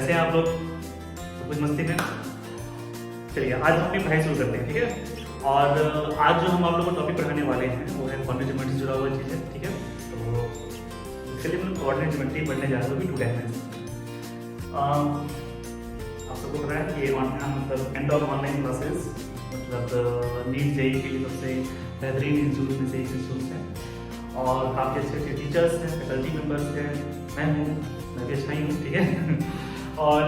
कैसे हैं आप लोग? तो कुछ मस्ती में चलिए आज हम अपनी पढ़ाई शुरू करते हैं, ठीक है। और आज जो हम आप लोगों को टॉपिक पढ़ाने वाले हैं वो है कोऑर्डिनेट ज्योमेट्री से जुड़ा हुआ चीज़ है, ठीक है। तो इसके लिए हम कोऑर्डिनेट ज्योमेट्री पढ़ने जा रहे हैं, टू डायमेंशन। आप सबको पता है कि ये मतलब एंड ऑफ ऑनलाइन क्लासेस मतलब नीट जेईई के लिए सबसे बेहतरीन इंस्टीट्यूट में से एक इंस्टीट्यूट है और काफ़ी अच्छे अच्छे टीचर्स हैं, फैकल्टी मेम्बर्स हैं, मैं भी अच्छा ही हूँ, ठीक है। और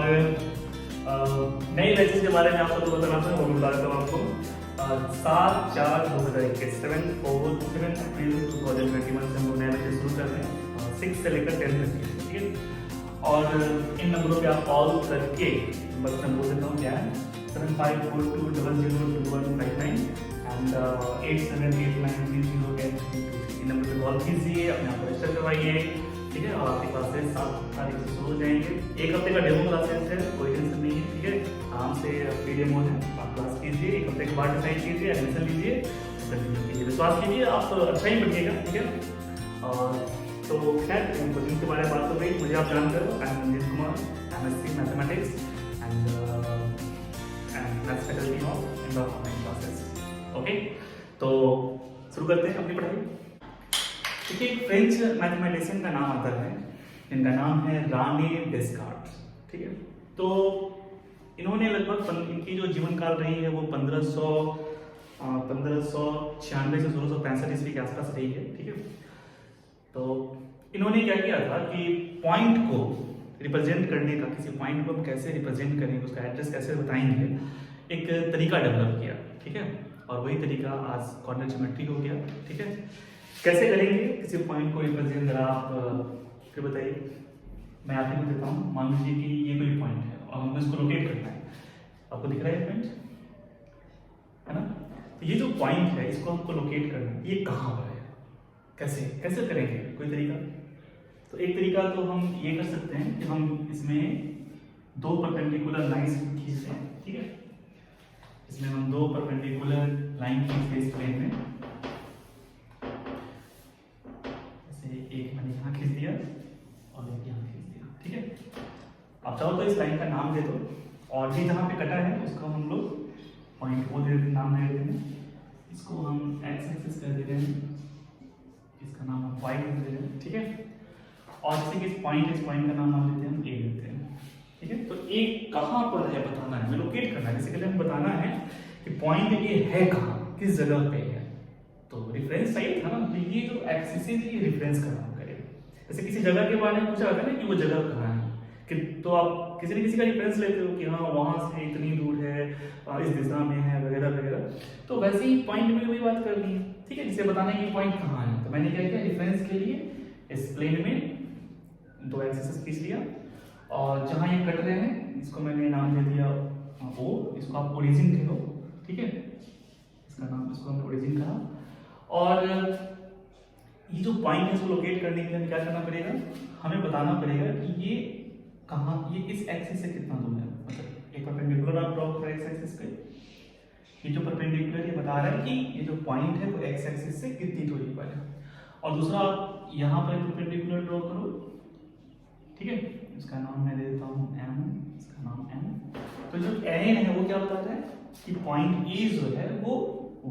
नई बैचेस के बारे में आप सबको बताना था, वो बता देता हूँ आपको। 7/4/2021 7 अप्रैल 2021 से हम नए बैचेस शुरू कर रहे हैं, 6 से लेकर 10 तक, ठीक है। और इन नंबरों पे आप कॉल करके बस मैं बोल देता हूँ क्या है 7542002159 एंड 8789301022। इन नंबर पे कॉल कीजिए, अपने आप को रजिस्टर करवाइए, ठीक है। और आपके क्लासेस 7 तारीख से शुरू हो जाएंगे। एक हफ्ते का डेमो क्लासेस है, कोई टेंशन नहीं है, ठीक है। आराम से फ्री डेमो है, आप क्लास कीजिए, एक हफ्ते के बाद डिसाइड कीजिए, एडमिशन लीजिए, कंटिन्यू कीजिए, विश्वास कीजिए आप अच्छा ही पढ़िएगा, ठीक है। और तो खैर कोचिंग के बारे में बात हो गई, मुझे आप जानते हो, I am Ranjeet Kumar, MSc mathematics and maths faculty of online classes. Okay, तो शुरू करते हैं अपनी पढ़ाई। देखिए, एक फ्रेंच मैथमेटिशियन का नाम आता है जिनका नाम है राने डेस्कार्ट, ठीक है। तो इन्होंने लगभग इनकी जो जीवन काल रही है वो 1596 से 1665 ईस्वी के आसपास रही है, ठीक है। तो इन्होंने क्या किया था कि पॉइंट को रिप्रेजेंट करने का, किसी पॉइंट को हम कैसे रिप्रेजेंट करेंगे, उसका एड्रेस कैसे बताएंगे, एक तरीका डेवलप किया, ठीक है। और वही तरीका आज कोऑर्डिनेट ज्योमेट्री हो गया, ठीक है। कैसे करेंगे किसी पॉइंट को रिप्रेजेंट, जरा आप फिर बताइए। मैं आप ही को देता हूँ, मान लीजिए कि ये कोई पॉइंट है और हमको इसको लोकेट करना है। आपको दिख रहा है पॉइंट, है ना? तो ये जो पॉइंट है इसको हमको लोकेट करना है, ये कहाँ पर है, कैसे कैसे करेंगे, कोई तरीका? तो एक तरीका तो हम ये कर सकते हैं कि हम इसमें दो परपेंडिकुलर लाइंस खींच दें, ठीक है। इसमें हम दो परपेंडिकुलर लाइन खींचते इस प्लेन में, जैसे एक मैंने यहाँ खींच दिया और एक यहाँ खींच दिया, ठीक है। आप चाहो तो इस लाइन का नाम दे दो और ये जहाँ पे कटा है उसका हम लोग पॉइंट ओ दे नाम दे देते हैं। इसको हम एक्स एक्सिस कर देते हैं, इसका नाम हम वाई दे देते हैं, ठीक है। और जैसे कि इस पॉइंट का नाम मान लेते हैं हम ए देते हैं, ठीक है। तो ए कहाँ पर है बताना है, हमें लोकेट करना है। बेसिकली हमें बताना है कि पॉइंट ए है कहाँ, किस जगह पे है। तो रेफरेंस सही था ना, तो ये जो एक्सिस है ये रेफरेंस का काम करेगा। जैसे किसी जगह के बारे में पूछा जाता है ना कि वो जगह कहाँ है, कि तो आप किसी न किसी का रेफरेंस लेते हो कि हाँ वहाँ से इतनी दूर है, इस दिशा में है, वगैरह वगैरह। तो वैसे ही पॉइंट में वही बात करनी है, ठीक है। जिसे बताना है कि पॉइंट कहाँ है, तो मैंने क्या किया, रेफरेंस के लिए इस प्लेन में दो एक्सिस खींच लिया और जहाँ ये कट रहे हैं इसको मैंने नाम दे दिया ओ, इसको आप ओरिजिन कह लो, ठीक है। इसका नाम, इसको हमने ओरिजिन कहा। और ये जो पॉइंट है इसको लोकेट करने के लिए हमें क्या करना पड़ेगा, हमें बताना पड़ेगा कि ये कहाँ, ये इस एक्सिस से कितना दूर है। मतलब एक परपेंडिकुलर आप ड्रॉ करो एक्स एक्सिस पे, ये जो परपेंडिकुलर ये बता रहा है कि ये जो पॉइंट है वो एक्स एक्सिस से कितनी दूरी पर है। और दूसरा आप यहाँ पर परपेंडिकुलर ड्रॉ करो, ठीक है। इसका नाम मैं दे देता हूँ एम, इसका नाम एम। तो जो एन है वो क्या बता रहा है कि पॉइंट ए जो है वो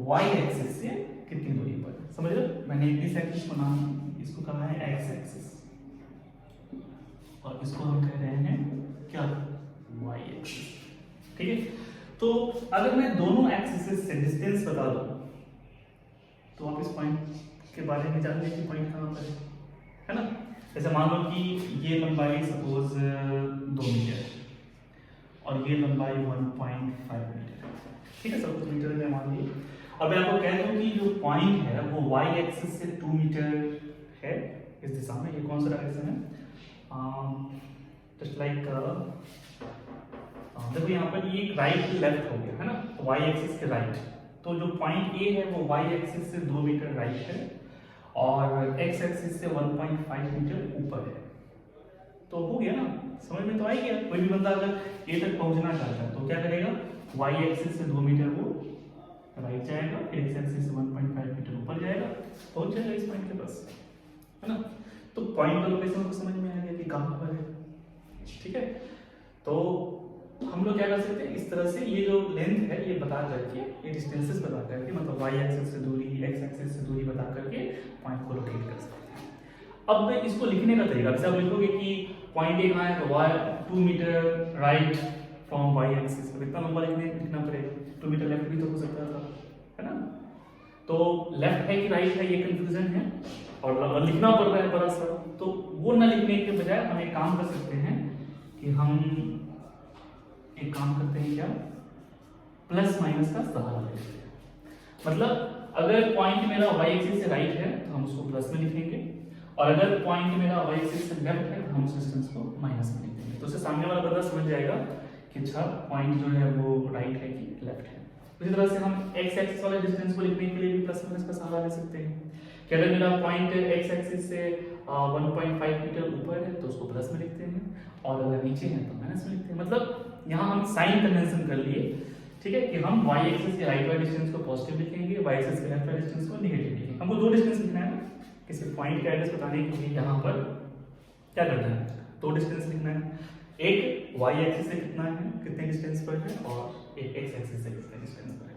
वाई एक्सिस से कितनी दूरी पर है। समझ लो, मैंने इस एक्सिस को नाम, इसको कहा है एक्स एक्सिस और इसको हम कह रहे हैं क्या, वाई एक्सिस, ठीक है। तो अगर मैं दोनों एक्सिस से डिस्टेंस बता दूं तो आप इस पॉइंट के बारे में जान लीजिए पॉइंट कहाँ पर है ना। जैसे मान लो कि ये लंबाई सपोज 2 मीटर और ये लंबाई 1.5 मीटर, ठीक है। सब कुछ मीटर में मान लीजिए। अब मैं आपको कह दूं कि जो पॉइंट है वो वाई एक्सिस से 2 मीटर है इस दिशा में। ये कौन सा डायरेक्शन है, जस्ट लाइक देखो यहाँ पर ये राइट लेफ्ट हो गया है ना, वाई एक्सिस के राइट। तो जो पॉइंट ए है वो वाई एक्सिस से 2 मीटर राइट है और एक्स एक्सिस से 1.5 मीटर ऊपर है। तो हो गया ना, समझ में तो आ ही गया। कोई भी बंदा अगर ए तक पहुंचना चाहता है तो क्या करेगा, वाई एक्सिस से 2 मीटर वो राइट जाएगा, एक्स एक्सिस से 1.5 मीटर ऊपर जाएगा, पहुंच जाएगा इस पॉइंट के पास, है ना। तो पॉइंट का लोकेशन को समझ में आ गया कि कहाँ पर है, ठीक है। तो हम लोग क्या कर सकते हैं, इस तरह से ये जो लेंथ है ये बता करके, ये डिस्टेंसेस बता करके, मतलब वाई एक्सिस से दूरी, एक्स एक्सिस से दूरी बता करके पॉइंट को लोकेट कर सकते हैं। अब इसको लिखने का तरीका, जैसे आप लिखोगे कि पॉइंट ए कहाँ है, तो Y 2 metre right from Y axis, तो कितना लंबा लिखना पड़ेगा, 2 मीटर लेफ्ट भी तो हो सकता था, है ना। तो लेफ्ट है कि राइट है ये कंफ्यूजन है, और लिखना पड़ रहा है बड़ा सा, तो वो न लिखने के बजाय हम एक काम कर सकते हैं कि हम एक काम करते हैं, क्या, प्लस माइनस का सहारा लेते हैं। मतलब अगर पॉइंट मेरा वाई एक्सिस से राइट है तो हम उसको प्लस में लिखेंगे, और अगर पॉइंट मेरा वाई एक्सिस से लेफ्ट है तो हम उस डिस्टेंस को माइनस में लिख देंगे। तो उससे सामने वाला बंदा समझ जाएगा कि अच्छा पॉइंट जो है वो राइट है कि लेफ्ट है। इसी तरह से हम एक्स एक्सिस वाले डिस्टेंस को लिखने के लिए भी प्लस माइनस का सहारा ले सकते हैं कि अगर मेरा पॉइंट एक्स एक्सिस से 1.5 मीटर ऊपर है तो उसको प्लस में लिखते हैं, और अगर नीचे है तो माइनस में लिखते हैं। मतलब यहाँ हम साइन कन्वेंशन कर लिए, ठीक है, कि हम y एक्सिस के राइट वाले डिस्टेंस को पॉजिटिव लिखेंगे, y एक्सिस के लेफ्ट वाले डिस्टेंस को नेगेटिव लिखेंगे। हमको दो डिस्टेंस लिखना है, किसी पॉइंट का एड्रेस बताने के लिए यहाँ पर क्या करना है, दो डिस्टेंस लिखना है। एक y एक्सिस से कितना है, कितने डिस्टेंस पर है, और एक x एक्सिस से कितने डिस्टेंस पर है,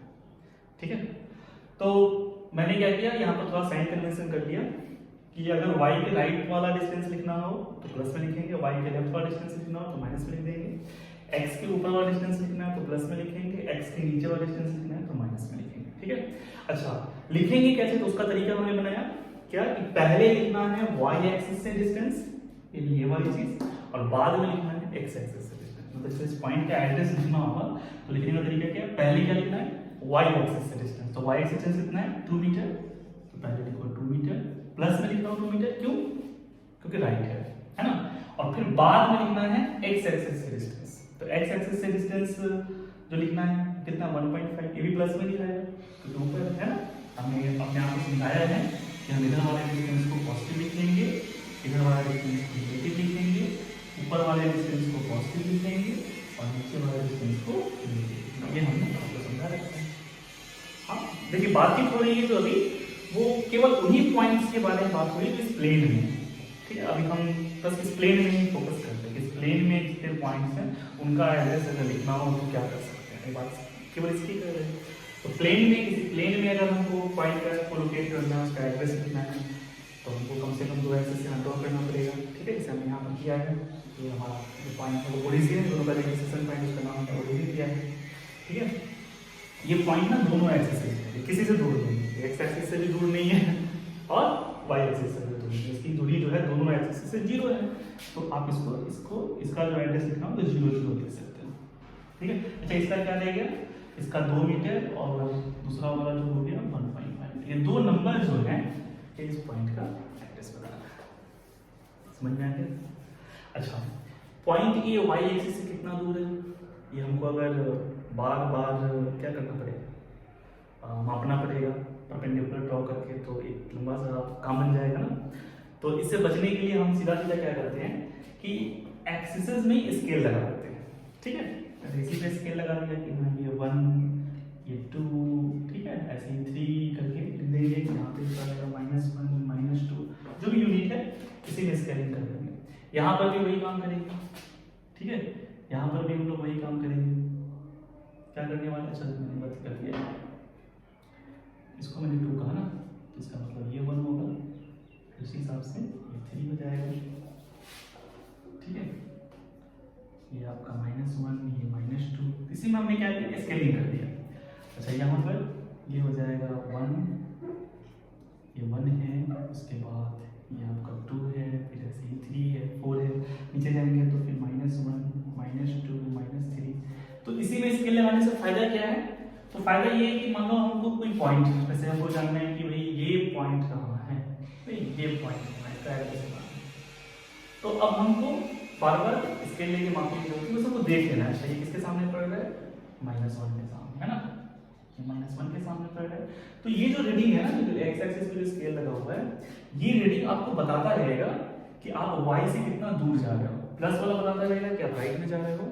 ठीक है। तो मैंने क्या किया, यहाँ पर थोड़ा साइन कन्वेंशन कर लिया कि अगर y के राइट वाला डिस्टेंस लिखना हो तो प्लस में लिखेंगे, y के लेफ्ट वाला डिस्टेंस लिखना हो तो माइनस में लिख देंगे, x के ऊपर वाला डिस्टेंस लिखना है तो प्लस में लिखेंगे, x के नीचे वाला डिस्टेंस लिखना है तो माइनस में लिखेंगे, ठीक है। अच्छा, लिखेंगे कैसे, तो उसका तरीका हमने बनाया क्या कि पहले लिखना है y एक्सिस से डिस्टेंस, ये वाली चीज, और बाद में लिखना है x एक्सिस से डिस्टेंस। मतलब इस पॉइंट का एड्रेस लिखना होगा तो लिखने का तरीका क्या है, पहले क्या लिखना है, y एक्सिस से डिस्टेंस, तो y एक्सिस से कितना है 2 मीटर, तो पहले लिखो 2 मीटर, प्लस में लिख रहा हूं 2 मीटर, क्यों, क्योंकि राइट है ना। और फिर बाद में लिखना है x एक्सिस से डिस्टेंस, तो x एक्सिस से डिस्टेंस जो लिखना है कितना 1.5, ये भी प्लस में लिखा है तो 2 पर है ना। हमने अपने आप को समझाया है कि हम इधर वाले डिस्टेंस को पॉजिटिव लिखेंगे, इधर वाले डिस्टेंस को नेगेटिव लिखेंगे, ऊपर वाले डिस्टेंस को पॉजिटिव लिखेंगे और नीचे वाले डिस्टेंस को नेगेटिव। ये हमने आपको समझा रखा है। हाँ, देखिए बातचीत हो रही है जो अभी वो केवल उन्हीं पॉइंट्स के बारे में बात हुई इस प्लेन में, ठीक है। अभी हम बस इस प्लेन में ही फोकस करते हैं, इस प्लेन में जितने पॉइंट्स हैं उनका एड्रेस अगर लिखना हो तो क्या कर सकते हैं, बात केवल इसकी कर रहे हैं। तो प्लेन में, किसी प्लेन में अगर हमको पॉइंट को लोकेट करना है, उसका एड्रेस लिखना है, तो हमको कम से कम 2 एक्सिस से ड्रॉ करना पड़ेगा, ठीक है। जैसे हमने यहाँ पर किया है, ये हमारा जो पॉइंट है वो ओरिजिन, दोनों का रिलेशन पॉइंट, उसका नाम है ओरिजिन किया है, ठीक है। ये पॉइंट ना दोनों एक्सिस से, किसी से दूर नहीं है, एक्स एक्सिस से भी दूर नहीं है और वाई एक्सिस से भी दूर नहीं है, इसकी दूरी जो है दोनों एक्सिस से 0 है। तो आप इसका जो एड्रेस लिखना हो तो 0 0 लिख सकते हो, ठीक है। अच्छा, इसका क्या रहेगा, इसका 2 मीटर और दूसरा वाला जो हो गया 1.5, ये दो नंबर जो है ये इस पॉइंट का एड्रेस बताना है, समझ में आ गया। अच्छा, पॉइंट ए वाई एक्सिस से कितना दूर है, ये हमको अगर बार बार क्या करना पड़ेगा, मापना पड़ेगा परपेंडिकुलर ड्रॉ करके, तो एक लंबा सा काम बन जाएगा ना। तो इससे बचने के लिए हम सीधा सीधा क्या करते हैं कि एक्सिस में स्केल लगा देते हैं, ठीक है। इसी पे स्केल लगा दिया कि हाँ ये 1, ये 2, ठीक है, ऐसे ही 3 करके लिख देंगे कि यहाँ पे -1 -2 जो भी यूनिट है इसी में स्केलिंग कर देंगे। यहाँ पर भी वही काम करेंगे, ठीक है, यहाँ पर भी हम लोग वही काम करेंगे। क्या करने वाले, अच्छा मैंने बात कर दिया, इसको मैंने 2 कहा ना, तो इसका मतलब ये 1 होगा, उसी हिसाब से ये 3 हो जाएगा, ठीक है। ये आपका -1, ये -2, इसी में हमने क्या किया, स्केलिंग कर दिया। अच्छा, यहाँ पर ये हो जाएगा 1, ये 1 है, उसके बाद ये आपका 2 है, फिर ऐसे ही 3 है, 4 है, नीचे जाएंगे तो फिर -1 -2 -3। तो इसी में स्केल लगाने से फायदा क्या है, तो फायदा ये है कि मान लो हमको कोई पॉइंट, जैसे हमको जानना है कि भाई ये पॉइंट कहाँ है, भाई ये पॉइंट कहाँ है, इसका एड्रेस कहाँ है, तो अब हमको बार बार स्केल लेके मापने की जरूरत है, उसको देख लेना है, ये किसके सामने पड़ रहा है, -1 के सामने, है ना, ये -1 के सामने पड़ रहा है। तो ये जो रीडिंग है ना, जो एक्स एक्सिस पे जो स्केल लगा हुआ है, ये रीडिंग आपको बताता रहेगा कि आप y से कितना दूर जा रहे हो, प्लस वाला बताता रहेगा कि आप राइट में जा रहे हो,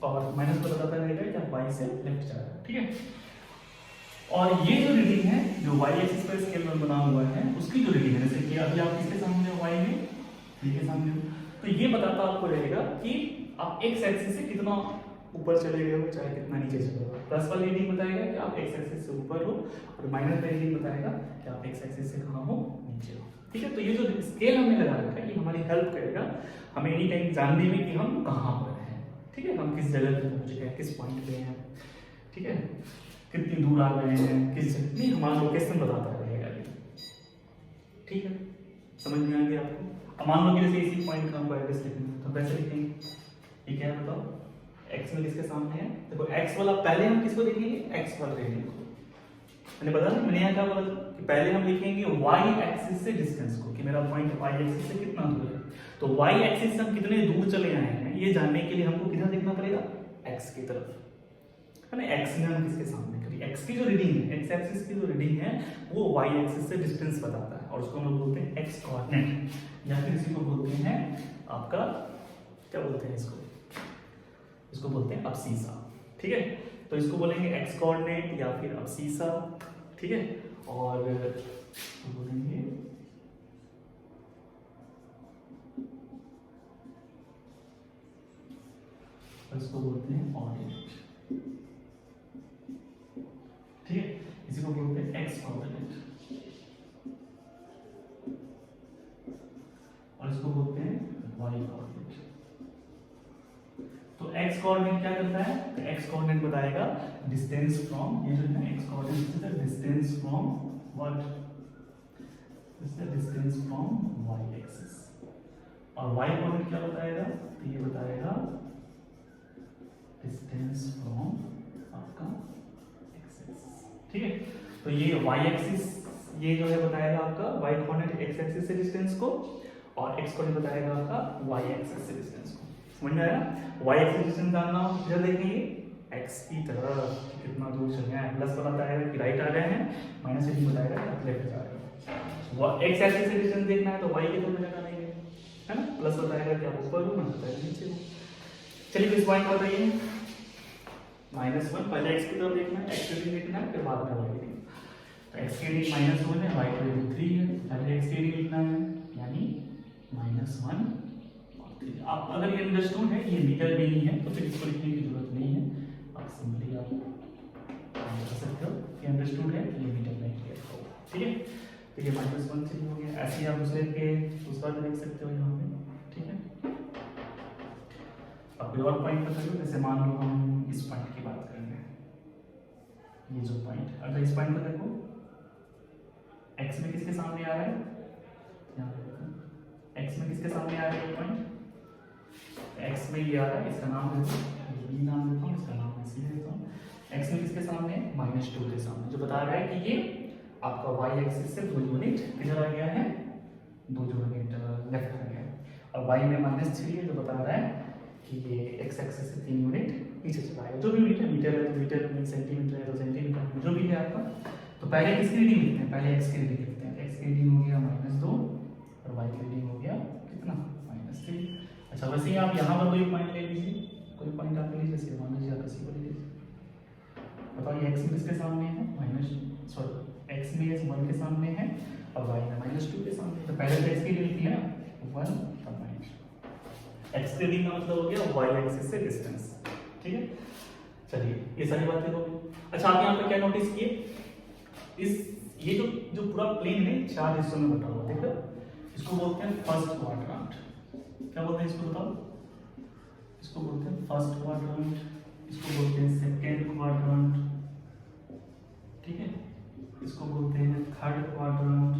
और माइनस वाला बताता रहेगा कि आप y से लेफ्ट जा रहे हो, ठीक है। और ये जो रीडिंग है, जो y एक्सिस पर स्केल में बना हुआ है, उसकी जो रीडिंग है, जैसे कि अभी आप किसके सामने हो, y में, ये के सामने हो, तो ये बताता आपको रहेगा कि आप एक्स एक्सिस से कितना ऊपर चले गए हो चाहे कितना नीचे चले हो। प्लस वाली रीडिंग बताएगा कि आप एक्स एक्सिस से ऊपर हो और माइनस वाली रीडिंग बताएगा कि आप एक्स एक्सिस से कहाँ हो, नीचे हो। ठीक है, तो ये जो स्केल हमने लगा रखा है ये हमारी हेल्प करेगा हमें एनी टाइम जानने में कि हम कहाँ पर हैं। ठीक है, हम किस जगह पे पहुंच गए, किस पॉइंट पे हैं। ठीक है, कितनी दूर आ गए हैं, किस नहीं हमारा लोकेशन बताता रहेगा ये। ठीक है, समझ में आ गया आपको। अब मान लो कि जैसे इसी पॉइंट का हमको एड्रेस लिखना है तो कैसे लिखेंगे, ये क्या है बताओ, एक्स में किसके सामने है, देखो एक्स वाला पहले हम किसको लिखेंगे, एक्स वाला रेडियन को। मैंने बताया मैंने यहाँ क्या बोला कि पहले हम लिखेंगे वाई एक्सिस से डिस्टेंस को कि मेरा पॉइंट वाई एक्सिस से कितना दूर है। तो वाई एक्सिस से हम कितने दूर चले आए हैं ये जानने के लिए हमको किधर देखना पड़ेगा, एक्स की तरफ, है ना। एक्स में हम किसके सामने करिए, एक्स की जो रीडिंग है, एक्स एक्सिस की जो रीडिंग है वो वाई एक्सिस से डिस्टेंस बताता है और उसको हम लोग बोलते हैं एक्स कोऑर्डिनेट या फिर इसी को बोलते हैं आपका क्या बोलते हैं इसको बोलते हैं अब्सीसा। ठीक है, तो इसको बोलेंगे एक्स कोऑर्डिनेट या फिर अब्सीसा। ठीक है, और बोलेंगे इसको बोलते हैं ऑर्डिनेट। ठीक है, इसी को बोलते हैं एक्स कोऑर्डिनेट और इसको बोलते हैं वाई कोऑर्डिनेट। तो एक्स कोऑर्डिनेट क्या करता है, तो एक्स कोऑर्डिनेट बताएगा डिस्टेंस फ्रॉम, ये जो है X coordinate is the distance from what, is the distance from Y axis. और वाई कोऑर्डिनेट क्या बताएगा, तो ये बताएगा डिस्टेंस फ्रॉम आपका एक्सिस। ठीक है, तो ये वाई एक्सिस ये जो है बताएगा आपका वाई कोऑर्डिनेट एक्स एक्सिस से डिस्टेंस को और एक्स कोऑर्डिनेट बताएगा आपका वाई एक्सिस से डिस्टेंस को। समझ में आया, वाई एक्सिस डिस्टेंस जानना हो इधर देखेंगे एक्स की तरफ कितना दूर चले हैं, प्लस वाला बताएगा कि राइट आ रहे हैं, माइनस वाला बताएगा कि लेफ्ट जा रहे हैं। वो एक्स एक्सिस से डिस्टेंस देखना है तो वाई के दोनों जगह लेंगे, है ना। प्लस बताएगा कि आप ऊपर हो, माइनस बताएगा नीचे हो। चलिए किस पॉइंट पर बताइए, -1 पहले x की तरफ देखना है, x की रीडिंग देखना है फिर बाद में y रीडिंग। तो x की रीडिंग -1 है, y की रीडिंग 3 है, पहले x की रीडिंग लिखना है यानी -1 और 3। आप अगर ये अंडरस्टूड है, ये मीटर में ही है तो फिर इसको लिखने की जरूरत नहीं है, आप सिंपली आप कर सकते हो कि अंडरस्टूड है ये मीटर में ही है। ठीक है, तो ये -1 3 हो गया। ऐसे ही आप दूसरे के दूसरा भी देख सकते हो यहाँ पे। ठीक है, अब कोई और पॉइंट बता दो, जैसे मान लो हम इस पॉइंट की बात कर रहे हैं, ये जो पॉइंट, अगर इस पॉइंट को देखो x में किसके सामने आ रहा है, यहाँ पे देखो x में किसके सामने आ रहा है ये पॉइंट, x में ये आ रहा है, इसका नाम देखो, b नाम देता हूँ, इसका नाम इसी देता हूँ। x में किसके सामने, -2 के सामने, जो बता रहा है कि ये आपका y एक्सिस से 2 यूनिट किधर आ गया है, 2 यूनिट लेफ्ट आ गया है, और y में -3 है जो बता रहा है कि ये x एक्सिस से 3 यूनिट नीचे चला गया। जो भी यूनिट है, मीटर है तो मीटर में, सेंटीमीटर है तो सेंटीमीटर, जो भी है आपका। तो पहले किसकी रीडिंग लिखते हैं, पहले x की रीडिंग लिखते हैं। x की रीडिंग हो गया -2 और y की रीडिंग हो गया कितना, -3। अच्छा, वैसे ही आप यहाँ पर कोई पॉइंट ले लीजिए, कोई पॉइंट आप ले लीजिए, जैसे मान लीजिए आप इसी को ले लीजिए। बताओ ये x में किसके सामने है, x में 1 के सामने है और y में -2 के सामने। तो पहले तो x की रीडिंग लिखी है ना, 1 और x की रीडिंग का मतलब हो गया y एक्सिस से डिस्टेंस। ठीक है, चलिए ये सारी बातें हो गई। अच्छा, आप यहाँ पे क्या नोटिस किए, इस ये जो पूरा प्लेन है 4 हिस्सों में बटा हुआ, देखो इसको बोलते हैं फर्स्ट क्वाड्रेंट। क्या बोलते हैं इसको बताओ, इसको बोलते हैं फर्स्ट क्वाड्रेंट, इसको बोलते हैं सेकेंड क्वाड्रेंट, ठीक है, इसको बोलते हैं थर्ड क्वाड्रेंट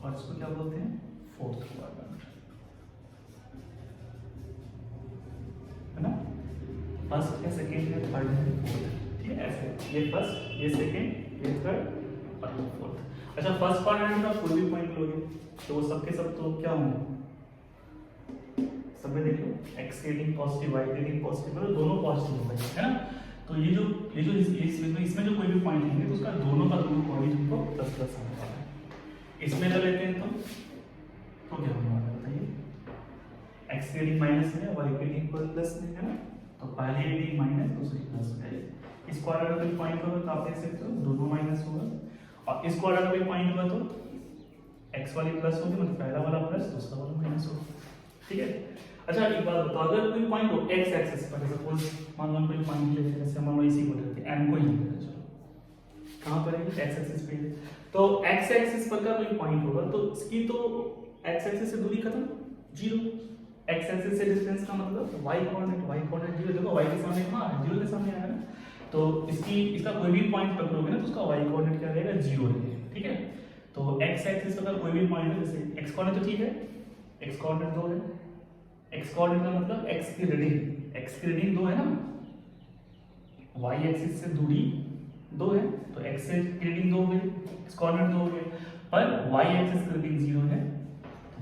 और इसको क्या बोलते हैं, फोर्थ क्वाड्रेंट, है ना। फर्स्ट है, सेकेंड है, थर्ड है, फोर्थ, ठीक है, ऐसे ये फर्स्ट, ये सेकेंड, ये थर्ड और ये फोर्थ। अच्छा, फर्स्ट क्वाड्रेंट में कोई भी पॉइंट लोगे तो वो सबके सब तो क्या होंगे, सब में देखो x की रीडिंग पॉजिटिव, y की रीडिंग पॉजिटिव, मतलब दोनों पॉजिटिव होगा, है ना। तो ये जो इसमें जो कोई भी पॉइंट लेंगे तो उसका दोनों का दोनों पॉइंट हमको प्लस प्लस आने वाला है। इसमें जो लेते हैं तो क्या होने वाला है बताइए, x की रीडिंग माइनस है, y की रीडिंग प्लस में, है ना। तो पहली रीडिंग माइनस, दूसरी प्लस हो जाएगी। इस क्वाड्रेंट में कोई पॉइंट होगा तो आप देख सकते हो दोनों माइनस होगा, और इस क्वाड्रेंट में कोई पॉइंट होगा तो x वाली प्लस होगी, मतलब पहला वाला प्लस दूसरा वाला माइनस होगा, ठीक है। अच्छा एक बात बताओ, अगर कोई पॉइंट हो एक्स एक्सिस पर, सपोज मान लो कोई पॉइंट लेते हैं, जैसे मान लो इसी को लेते हैं, एम को ही लेते हैं, चलो कहाँ पर है, एक्स एक्सिस पे है। तो एक्स एक्सिस पर का कोई पॉइंट होगा तो इसकी तो एक्स एक्सिस से दूरी खत्म, जीरो। एक्स एक्सिस से डिस्टेंस का मतलब वाई कोऑर्डिनेट जीरो, देखो वाई के सामने कहाँ है, जीरो के सामने आया ना। तो इसका कोई भी पॉइंट पकड़ोगे ना तो उसका वाई कोऑर्डिनेट क्या रहेगा, जीरो रहेगा, ठीक है। तो एक्स एक्सिस पर कोई भी पॉइंट है, जैसे एक्स कोऑर्डिनेट तो ठीक है, एक्स कोऑर्डिनेट 2 है, एक्स कोऑर्डिनेट का मतलब एक्स की रीडिंग 2 है ना, वाई एक्सिस से दूरी 2 है, तो एक्स की रीडिंग 2 हो गई, एक्स कोऑर्डिनेट 2 हो गए, पर वाई एक्सिस की रीडिंग 0 है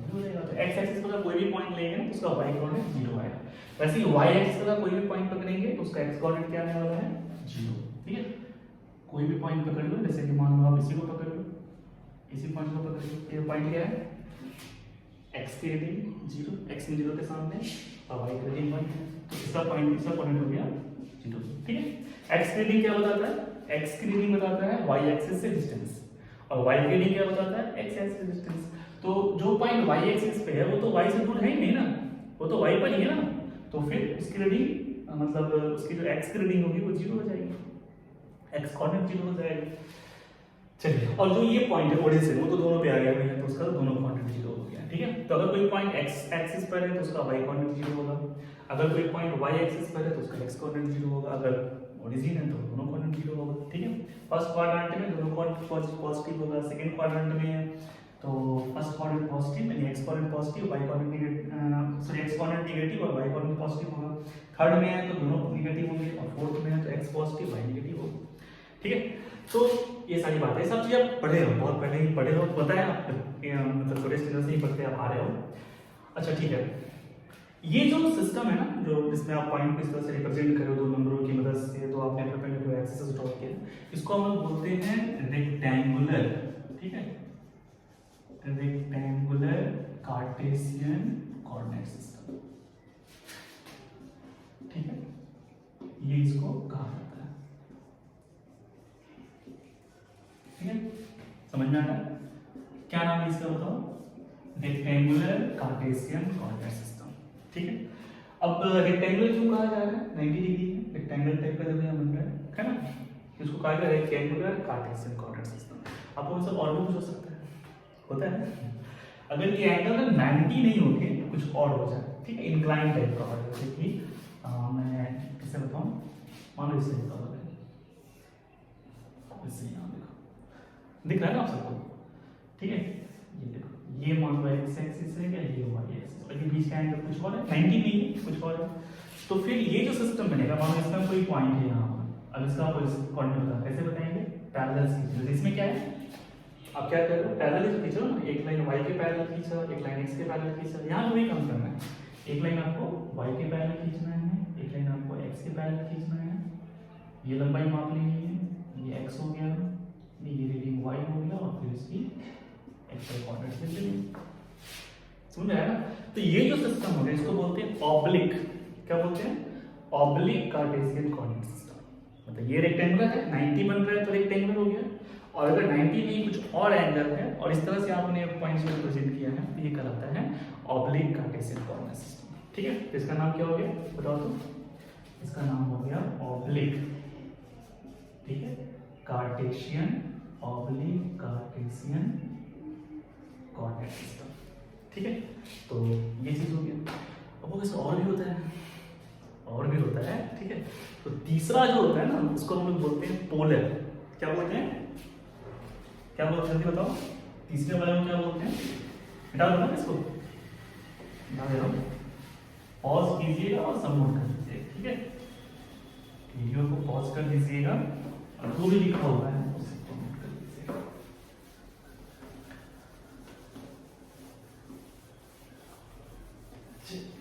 तो रहेगा। तो एक्स एक्सिस पर कोई भी पॉइंट लेंगे तो उसका वाई कोऑर्डिनेट 0 आएगा। वैसे ही वाई एक्सिस पर कोई भी पॉइंट पकड़ेंगे तो उसका एक्स कोऑर्डिनेट क्या आने वाला है, 0, ठीक है। कोई भी पॉइंट पकड़ लो, जैसे कि मान लो आप इसी को पकड़ लो, इसी पॉइंट को पकड़ लो, ये पॉइंट क्या है, एक्स की रीडिंग 0, एक्स में 0 के सामने, और वाई की रीडिंग 1 है, तो इसका पॉइंट हो गया 0, ठीक है। एक्स की रीडिंग क्या बताता है, एक्स की रीडिंग बताता है वाई एक्सिस से डिस्टेंस, और वाई की रीडिंग क्या बताता है, एक्स एक्सिस से डिस्टेंस। तो जो पॉइंट वाई एक्सिस पे है वो तो वाई से दूर है ही नहीं ना, वो तो वाई पर ही है ना, तो फिर उसकी रीडिंग मतलब उसकी जो एक्स की रीडिंग होगी वो 0 हो जाएगी, एक्स कोऑर्डिनेट 0 हो जाएगा। चलिए, और जो ये पॉइंट है ओरिजिन वो तो दोनों पे आ गया भैया, तो उसका दोनों कोऑर्डिनेट 0 हो गया, ठीक है। तो अगर कोई पॉइंट एक्स एक्सिस पर है तो उसका वाई कोऑर्डिनेट 0 होगा, अगर कोई पॉइंट वाई एक्सिस पर है तो उसका एक्स कोऑर्डिनेट 0 होगा, अगर ओरिजिन है तो दोनों कोऑर्डिनेट 0 होगा, ठीक है। फर्स्ट क्वाड्रेंट में दोनों कोऑर्डिनेट पॉजिटिव होगा, सेकंड क्वाड्रेंट में तो फर्स्ट कोऑर्डिनेट पॉजिटिव यानी X coordinate positive, Y coordinate negative, X coordinate negative और वाई कोऑर्डिनेट पॉजिटिव होगा। थर्ड में है तो दोनों नेगेटिव होंगे, और फोर्थ में है तो एक्स पॉजिटिव वाई नेगेटिव होगा, ठीक है। तो ये सारी बातें, सब चीज़ आप पढ़े हो, बहुत पहले ही पढ़े हो, पता है आप मतलब थोड़े स्टूडेंट्स नहीं पढ़ते, आप आ रहे हो। अच्छा ठीक है, ये जो सिस्टम है ना, जो जिसमें आप पॉइंट को इस तरह से रिप्रेजेंट करो दो नंबरों की मदद से, तो आपने अपने पहले जो एक्सिस ड्रॉ किया, इसको हम लोग बोलते हैं रेक्टेंगुलर, ठीक है, रेक्टेंगुलर कार्टेशियन कोऑर्डिनेट सिस्टम, ठीक है, ये इसको कहा जाता है, ठीक है। समझ में आया क्या नाम है इसका, बताओ, रेक्टेंगुलर कार्टेशियन कोऑर्डिनेट सिस्टम, ठीक है। अब रेक्टेंगुलर क्यों कहा जा रहा है, 90 डिग्री है, रेक्टेंगल टाइप का जब बन रहा है ना, इसको कहा गया रेक्टेंगुलर कार्टेशियन कोऑर्डिनेट सिस्टम। आपको सब और भी कुछ हो सकता है, होता है, अगर ये एंगल 90 नहीं होके कुछ और हो जाए, ठीक है, इंक्लाइन टाइप का हो जाए, जैसे कि मैं किससे बताऊं, मान लो इससे बताओ, इससे यहाँ देखो, दिख रहा है ना आप सबको, ठीक है, ये देखो, ये मान लो एक्स एक्सिस है क्या, ये वाई एक्सिस, और ये बीच का एंगल कुछ और है, 90 नहीं है, कुछ और है। तो फिर ये जो सिस्टम बनेगा, मान लो इसमें कोई पॉइंट है यहाँ पर, अब इसका कोऑर्डिनेट बताओ कैसे बताएंगे, पैरेलल खींचो। इसमें क्या है, आप क्या कर रहे हो, पैरेलल खींचो ना, एक लाइन वाई के पैरेलल खींचा, एक लाइन एक्स के पैरेलल खींचा, यहाँ भी काम करना है, एक लाइन आपको वाई के पैरेलल खींचना है, एक लाइन आपको एक्स के पैरेलल खींचना है, ये लंबाई माप लेनी है, ये एक्स हो गया, ये रीडिंग वाई हो गया, और फिर इसकी एक्स कोऑर्डिनेट से लेंगे, समझ आया ना। तो ये जो सिस्टम हो गया इसको बोलते हैं ऑब्लिक, क्या बोलते हैं, ऑब्लिक कार्टेशियन कोऑर्डिनेट सिस्टम। मतलब ये रेक्टेंगुलर है, 90 बन रहा है तो रेक्टेंगुलर हो गया, और अगर 90 नहीं कुछ और एंगल है और इस तरह से आपने पॉइंट्स को रिप्रेजेंट किया है, तो ये कहलाता है ऑब्लिक कार्टेशियन कोऑर्डिनेट सिस्टम, ठीक है। तो इसका नाम क्या हो गया बताओ तो, इसका नाम हो गया ऑब्लिक, ठीक है, Cartesian, oblique Cartesian coordinate system, ठीक है। तो ये चीज हो गया। अब वो कैसे और भी होता है, और भी होता है, ठीक है। तो तीसरा जो होता है ना, उसको हम लोग बोलते हैं पोलर, क्या बोलते हैं, क्या बोलते हैं बताओ, तीसरे वाले में क्या बोलते हैं, हटा दो ना इसको, हटा दे रहा हूँ, पॉज कीजिएगा और सबमिट कर दीजिएगा, ठीक है, वीडियो को पॉज कर दीजिएगा और जो भी लिखा हुआ है उसे सबमिट कर दीजिएगा।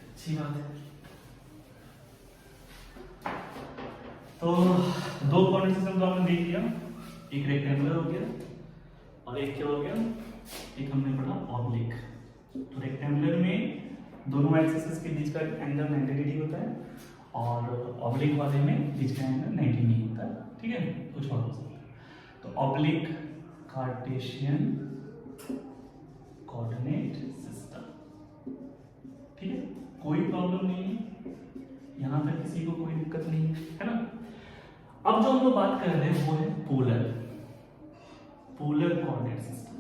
अच्छी बात है। तो दो कोऑर्डिनेट सिस्टम तो हमने देख लिया, एक रेक्टेंगुलर हो गया और एक क्या हो गया, एक हमने पढ़ा ऑब्लिक। तो रेक्टेंगुलर में दोनों एक्सिस के बीच का एंगल 90 डिग्री होता है, और ऑब्लिक वाले में बीच का एंगल 90 नहीं होता, ठीक है, कुछ और हो सकता है। तो ऑब्लिक कार्टेशियन कोऑर्डिनेट सिस्टम, ठीक है। कोई प्रॉब्लम नहीं है, यहाँ तक किसी को कोई दिक्कत नहीं है ना। अब जो हम लोग बात कर रहे हैं वो है पोलर कोऑर्डिनेट सिस्टम।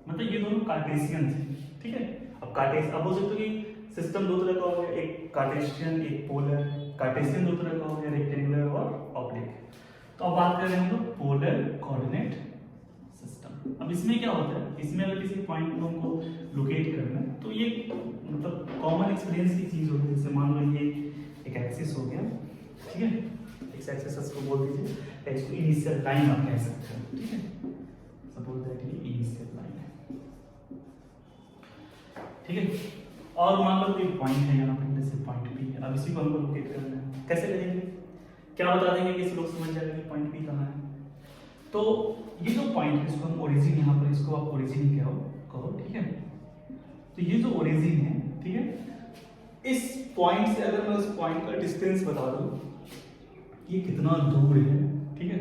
मतलब ये दोनों कार्टेशियन थे, ठीक है। अब अब हो सकता है कि सिस्टम दो तरह का हो गया, एक कार्टेशियन एक पोलर। कार्टेशियन दो तरह का हो गया, रेक्टेंगुलर और ऑब्लिक। तो अब बात कर रहे हैं हम लोग पोलर कोऑर्डिनेट सिस्टम। अब इसमें क्या होता है, इसमें अगर किसी पॉइंट को हमको लोकेट करना है तो ये मतलब कॉमन एक्सपीरियंस की चीज होगी। जैसे मान लो ये एक एक्सिस हो गया, ठीक है, इस एक्सिस को बोल दीजिए, इसको इनिशियल लाइन आप कह सकते हो, ठीक है। सपोज दैट ये इनिशियल लाइन है, ठीक है। और मान लो कोई पॉइंट है यहाँ पर, जैसे पॉइंट पी है। अब इसी को हमको लोकेट करना है, कैसे करेंगे, क्या बता देंगे कि लोग समझ जाएंगे कि पॉइंट पी कहाँ है। तो ये जो पॉइंट है इसको हम ओरिजिन, यहाँ पर इसको आप ओरिजिन ही कहो, ठीक है। तो ये जो ओरिजिन है, ठीक है, इस पॉइंट से अगर मैं उस पॉइंट का डिस्टेंस बता दूं ये कितना दूर है, ठीक है,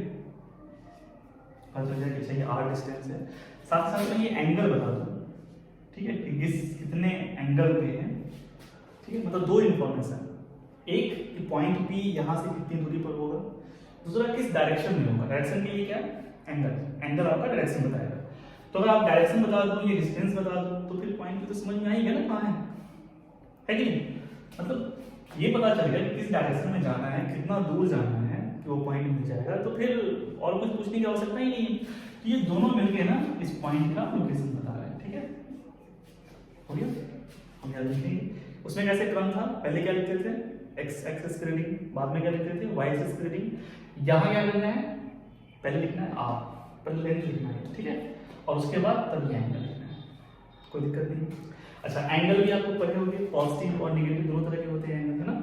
पता चल जाए कि चाहिए आर डिस्टेंस है। साथ साथ में ये एंगल बता दूं, ठीक है, कि कितने एंगल पे है, ठीक है। मतलब दो इंफॉर्मेशन, एक कि पॉइंट पी यहाँ से कितनी दूरी पर होगा, दूसरा किस डायरेक्शन में होगा। डायरेक्शन के लिए क्या, एंगल आपका डायरेक्शन बताएगा। तो अगर आप डायरेक्शन बता दो, ये डिस्टेंस बता दो, तो फिर पॉइंट पे तो समझ में आएगा ना कहाँ है कि नहीं। मतलब ये पता चल गया कि किस डायरेक्शन में जाना है, कितना दूर जाना है कि वो पॉइंट मिल जाएगा। तो फिर और कुछ पूछने की आवश्यकता ही नहीं है। तो ये दोनों मिलके ना इस पॉइंट का लोकेशन बता रहे हैं, ठीक है, हो गया। हम याद रखेंगे उसमें कैसे क्रम था, पहले क्या लिखते थे, एक्स एक्सिस की रीडिंग, बाद में क्या लिखते थे, वाई एक्सिस की रीडिंग। यहाँ क्या करना है, पहले लिखना है आर, पहले लेंथ लिखना है, ठीक है, और उसके बाद तब ये एंगल लिखना है, कोई दिक्कत नहीं। अच्छा, एंगल भी आपको पढ़े होंगे, पॉजिटिव और नेगेटिव दोनों तरह के होते हैं एंगल, है ना।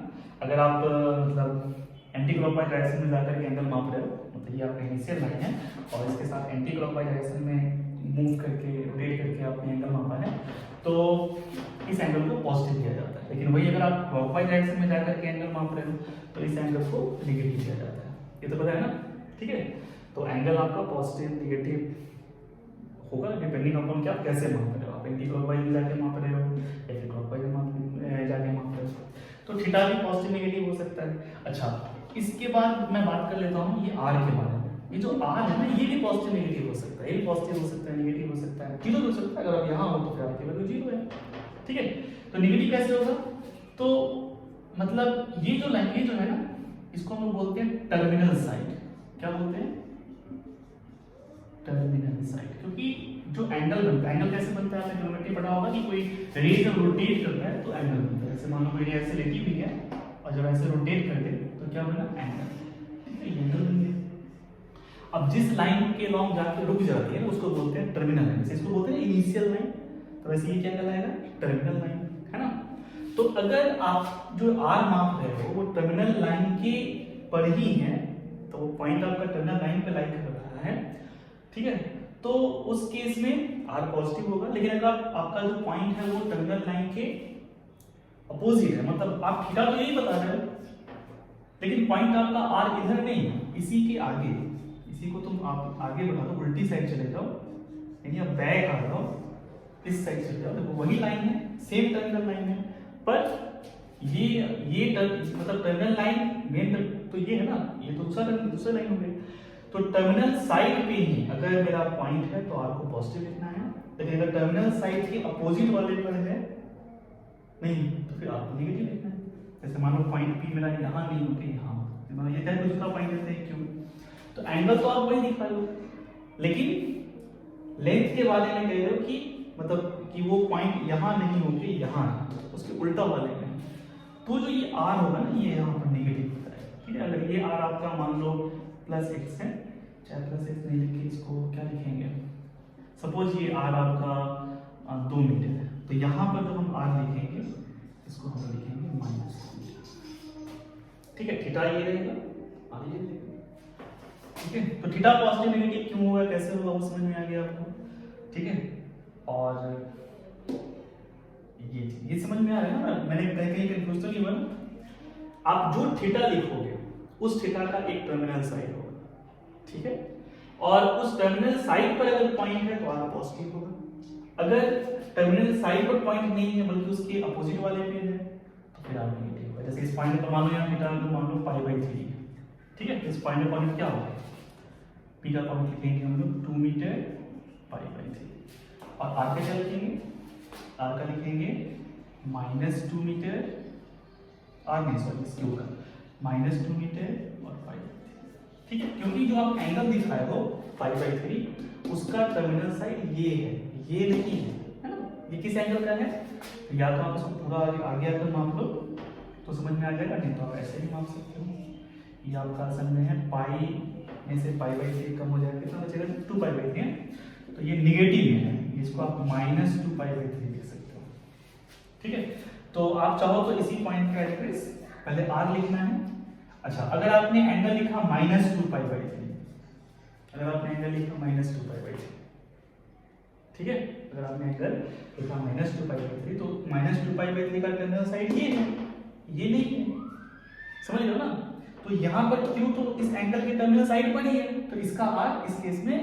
अगर आप मतलब एंटी क्लॉकवाइज डायरेक्शन में जाकर के एंगल माप रहे हो, मतलब ये आपका इनिशियल लाइन है, और इसके साथ एंटी क्लॉकवाइज डायरेक्शन में मूव करके रोटेट करके आपने एंगल मापा है, तो इस एंगल को पॉजिटिव किया जाता है। लेकिन वही अगर आप क्लॉकवाइज डायरेक्शन में जाकर के एंगल माप रहे हो तो इस एंगल को नेगेटिव किया जाता है। ये तो पता है ना, ठीक है। तो एंगल आपका पॉजिटिव नेगेटिव होगा डिपेंडिंग अपॉन कि आप कैसे माप रहे हो, आप एंटी क्लॉकवाइज में जाके माप रहे हो या फिर क्लॉकवाइज में जाके माप रहे हो। तो थीटा भी पॉजिटिव नेगेटिव हो सकता है। अच्छा, इसके बाद मैं बात कर लेता हूँ ये आर के बारे में। ये जो आर है ना, ये भी पॉजिटिव नेगेटिव हो सकता है, ये भी पॉजिटिव हो सकता है, नेगेटिव हो सकता है, जीरो हो सकता है। अगर आप यहाँ हो तो फिर आपकी वैल्यू जीरो है, ठीक है। तो नेगेटिव कैसे होगा, तो मतलब ये जो लाइन जो है ना, इसको हम लोग बोलते हैं टर्मिनल साइड। क्या बोलते हैं, टर्मिनल साइड। क्योंकि जो एंगल बनता है, एंगल कैसे बनता है, आपने ज्योमेट्री पढ़ा होगा कि कोई रे जब रोटेट करता है तो एंगल बनता है। जैसे मान लो कोई रे ऐसे लेटी हुई है और जब ऐसे रोटेट कर दे तो क्या बना, एंगल, ठीक है, एंगल बन गया। अब जिस लाइन के लॉन्ग जाके रुक जाती है उसको बोलते हैं टर्मिनल लाइन, इसको बोलते हैं इनिशियल लाइन। तो वैसे ये क्या कहलाएगा, टर्मिनल लाइन, है ना। तो अगर आप जो आर माप रहे हो वो टर्मिनल लाइन के पर ही है तो वो पॉइंट आपका टर्मिनल लाइन पे लाइक कर रहा है, ठीक है, तो उस केस में आर पॉजिटिव होगा। लेकिन अगर आपका जो पॉइंट है वो टर्मिनल लाइन के अपोजिट है, मतलब आप थीटा तो यही बता रहे हो लेकिन पॉइंट आपका आर इधर नहीं है, इसी के आगे, इसी को तुम आप आगे बढ़ा दो, उल्टी साइड चले जाओ, यानी आप बैक आ जाओ, इस साइड चले जाओ, देखो वही लाइन है, सेम टर्मिनल लाइन है, पर ये मतलब टर्मिनल लाइन मेन तो ये है ना, ये तो दूसरा लाइन हो गया। तो टर्मिनल साइड पे ही अगर मेरा पॉइंट है तो आपको पॉजिटिव लिखना है, लेकिन अगर टर्मिनल साइड के अपोजिट वाले पर है नहीं तो फिर आपको नेगेटिव लिखना है। जैसे मान लो पॉइंट पी मेरा यहाँ नहीं होके यहाँ, मतलब ये चाहे दूसरा पॉइंट लेते हैं, क्यों, तो एंगल तो आप वही दिखा लो, लेकिन लेंथ के बारे में कह रहे हो कि मतलब कि वो पॉइंट यहाँ नहीं होके यहाँ है, उसके उल्टा वाले में। तो जो ये आर होगा ना, ये यहाँ पर नेगेटिव होता है, ठीक है। अगर ये आर आपका मान लो प्लस एक्स है, चाहे प्लस एक्स नहीं लिख के इसको क्या लिखेंगे, सपोज ये आर आपका 2 मीटर है, तो यहाँ पर जब हम आर लिखेंगे इसको हम लिखेंगे माइनस, ठीक है। थीटा ये रहेगा, आर ये रहेगा, ठीक है। तो थीटा पॉजिटिव नेगेटिव क्यों होगा, कैसे होगा, वो समझ में आ गया आपको, ठीक है। और ये समझ में आ रहा है ना, मैंने कहीं कंफ्यूज तो नहीं हुआ ना। आप जो थीटा लिखोगे उस थीटा का एक टर्मिनल साइड होगा, ठीक है, और उस टर्मिनल साइड पर अगर पॉइंट है तो आर पॉजिटिव होगा। अगर टर्मिनल साइड पर पॉइंट नहीं है बल्कि उसके अपोजिट वाले पे है तो फिर आर नेगेटिव होगा। जैसे इस पॉइंट पर मान लो यहाँ थीटा मान लो π/3 है, ठीक है। इस पॉइंट का क्या होगा, पी का पॉइंट लिखेंगे हम लोग 2 मीटर π/3 और आर का क्या लिखेंगे, आर का लिखेंगे -2 मीटर, आर नहीं सॉरी क्यू का -2 मीटर और π/3, ठीक है। क्योंकि जो आप एंगल दिखाए हो π/3 उसका टर्मिनल साइड ये है, ये नहीं है ना। ये किस एंगल का है, या तो आप इसको पूरा आगे आकर माप लो तो समझ में आ जाएगा, नहीं तो आप ऐसे भी माप सकते हो। ये आपका असल में है पाई में से π/3 कम हो जाएगा, कितना बचेगा 2π/3 है, तो ये निगेटिव में है, इसको आप -2π/3 लिख सकते हो, ठीक है। तो आप चाहो तो इसी पॉइंट का एड्रेस पहले आर लिखना है। अच्छा, अगर आपने एंगल लिखा -2π/3, अगर आपने एंगल लिखा -2π/3, ठीक है, अगर आपने एंगल लिखा -2π/3 तो -2π/3 का टर्मिनल साइड ये है, ये नहीं है, समझ रहे हो ना। तो यहाँ पर क्यों, तो इस एंगल के टर्मिनल साइड पर ही है, तो इसका आर इस केस में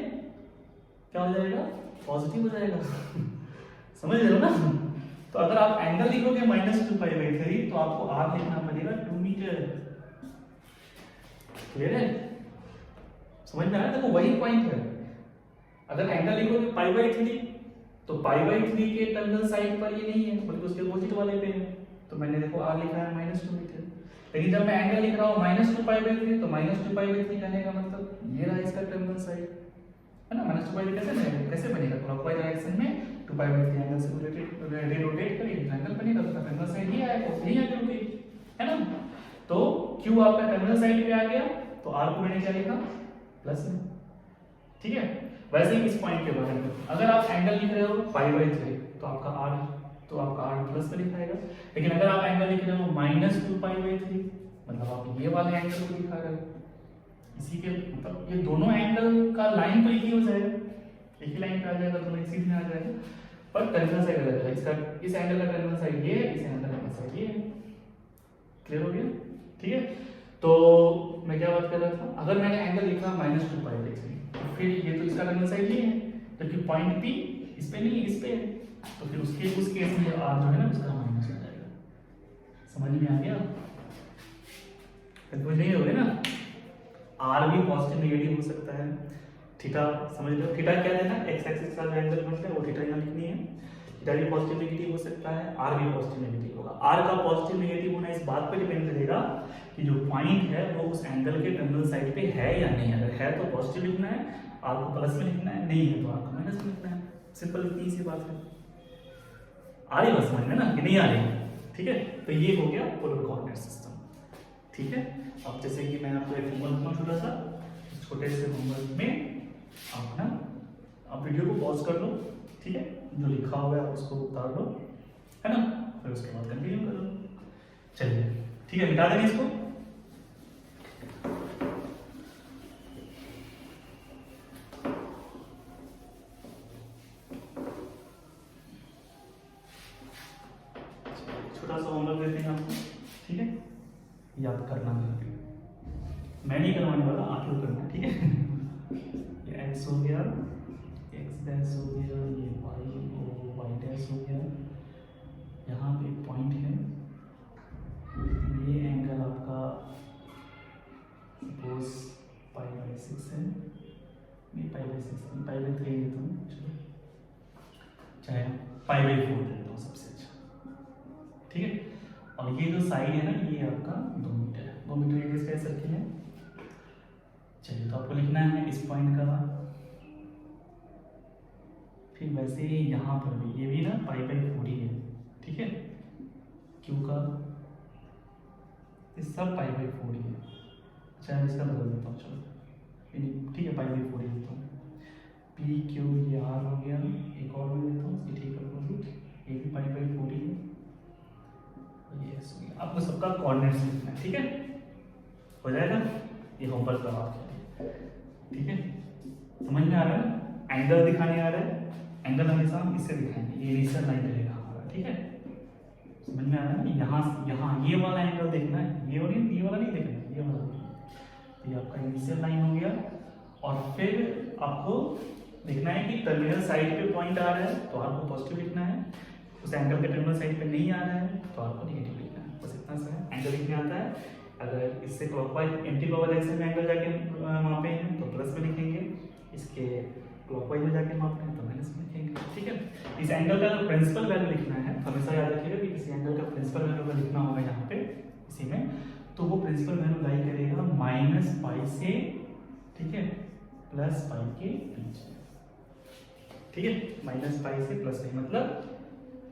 क्या हो जाएगा, पॉजिटिव हो जाएगा समझ रहे हो ना। तो अगर आप एंगल लिखोगे -2π/3 तो आपको आर लिखना पड़ेगा 2 मीटर, क्लियर है, समझ में आया। देखो वही पॉइंट है, अगर एंगल लिखोगे π/3 तो π/3 के टर्मिनल साइड पर ये नहीं है बल्कि उसके अपोजिट वाले पे है, तो मैंने देखो आर लिखा है -2 मीटर। लेकिन जब मैं एंगल लिख रहा हूँ -2π/3 तो -2π/3 कहने का मतलब ये रहा इसका टर्मिनल साइड, है ना। -2π/3 कैसे बनेगा, क्लॉकवाइज डायरेक्शन में 2π/3 एंगल से रोटेट करिए तो एंगल बनेगा, तो टर्मिनल साइड ये आएगा और यही आगे रुकेगी, है ना। तो Q आपका टर्मिनल साइड पे आ गया, तो R को मैंने क्या लिखा प्लस में, ठीक है। वैसे ही इस पॉइंट के बारे में अगर आप एंगल लिख रहे हो π/3 तो आपका R प्लस में लिखाएगा। लेकिन अगर आप एंगल लिख रहे हो -2π/3 मतलब आप ये वाले एंगल को दिखा रहे हो, इसी के मतलब ये दोनों एंगल का लाइन तो एक ही हो जाएगा, एक ही लाइन पे आ जाएगा, दोनों एक सीध में आ जाएगा, पर टर्मिनल साइड अलग है। इसका इस एंगल का टर्मिनल साइड ये है, इस एंगल का टर्मिनल साइड ये है, क्लियर हो गया, ठीक है। तो मैं क्या बात कर रहा था, अगर मैंने एंगल लिखा -2π/3 तो फिर ये तो इसका टर्मिनल साइड ये है, जबकि पॉइंट P इस पे नहीं है, इस पे है, तो फिर उस केस में R जो है ना उसका माइनस हो जाएगा, समझ में आ गया, कंफ्यूज नहीं हो गया ना। R भी पॉजिटिव नेगेटिव हो सकता है, थीटा समझ लो, थीटा क्या लेना, एक्स एक्सिस का जो एंगल बनता है वो थीटा यहाँ लिखनी है, थीटा भी पॉजिटिव नेगेटिव हो सकता है, R भी पॉजिटिव नेगेटिव होगा। R का पॉजिटिव नेगेटिव होना इस बात पर डिपेंड करेगा कि जो पॉइंट है वो उस एंगल के टर्मिनल साइड पे है या नहीं, अगर है तो पॉजिटिव लिखना है, R को प्लस में लिखना है, नहीं है तो R को माइनस में लिखना है, सिंपल इतनी सी बात है। आ रही बस समझ में ना कि नहीं आ रही, ठीक है। तो ये हो गया पोलर कोऑर्डिनेट सिस्टम, ठीक है। अब जैसे कि मैं आपको एक होमवर्क दूंगा छोटा सा, छोटे से होमवर्क में आप ना आप वीडियो को पॉज कर लो, ठीक है, जो लिखा हुआ है उसको उतार लो, है ना, फिर उसके बाद कंटिन्यू कर लो। चलिए ठीक है, मिटा देंगे इसको। छोटा सा होमवर्क देते हैं आपको, ठीक है, याद करना है, मैं नहीं करवाने वाला, आप लोग करना, ठीक है। ये x हो गया, x डैश हो गया, ये y डैश हो गया, यहाँ पे एक पॉइंट है, ये एंगल आपका सपोज π/6 है, नहीं π/6 नहीं, π/3 देता हूँ, चलो चाहे π/4 देता हूँ सबसे अच्छा, ठीक है। और ये जो साइड है ना ये आपका 2 मीटर है, 2 मीटर रेडियस का सर्किल है। चलिए तो आपको लिखना है इस पॉइंट का, फिर वैसे ही यहाँ पर भी ये भी ना π/4 ही है, ठीक है, क्यू का इस सब π/4 ही है। अच्छा मैं इसका बदल देता हूँ, चलो ठीक है, π/4 ही देता हूँ, पी क्यू ये आर हो गया, एक और भी देता हूँ इसकी ठीक अपोजिट, ये भी π/4 ही है, ये आपको सबका कोऑर्डिनेट्स लिखना है, ठीक है, हो जाएगा। ये होमवर्क का बात है, ठीक है, समझ में आ रहा है, एंगल दिखाने आ रहा है, एंगल हमेशा हम इससे दिखाएंगे, ये इनिशियल लाइन रहेगा हमारा, ठीक है, समझ में आ रहा है ना। यहाँ ये वाला एंगल देखना है, ये वाला नहीं देखना है, ये वाला, तो ये आपका इनिशियल लाइन हो गया। और फिर आपको देखना है कि टर्मिनल साइड पे पॉइंट आ रहा है तो आपको पॉजिटिव लिखना है, उस एंगल के टर्मिनल साइड पे नहीं आ रहा है तो आपको नेगेटिव लिखना है, बस कहाँ से है, एंगल लिखने आता है। अगर इससे क्लॉकवाइज एंटी क्लॉकवाइज डायरेक्शन में एंगल जाके मापे हैं तो प्लस में लिखेंगे, इसके क्लॉकवाइज में जाके मापते हैं तो माइनस में लिखेंगे, ठीक है। इस एंगल का अगर प्रिंसिपल वैल्यू लिखना है तो हमेशा याद रखिएगा कि किसी एंगल का प्रिंसिपल वैल्यू अगर लिखना होगा यहाँ पे इसी में, तो वो प्रिंसिपल वैल्यू लाई करेगा -π से, ठीक है, +π के बीच में, ठीक है। -π से +π मतलब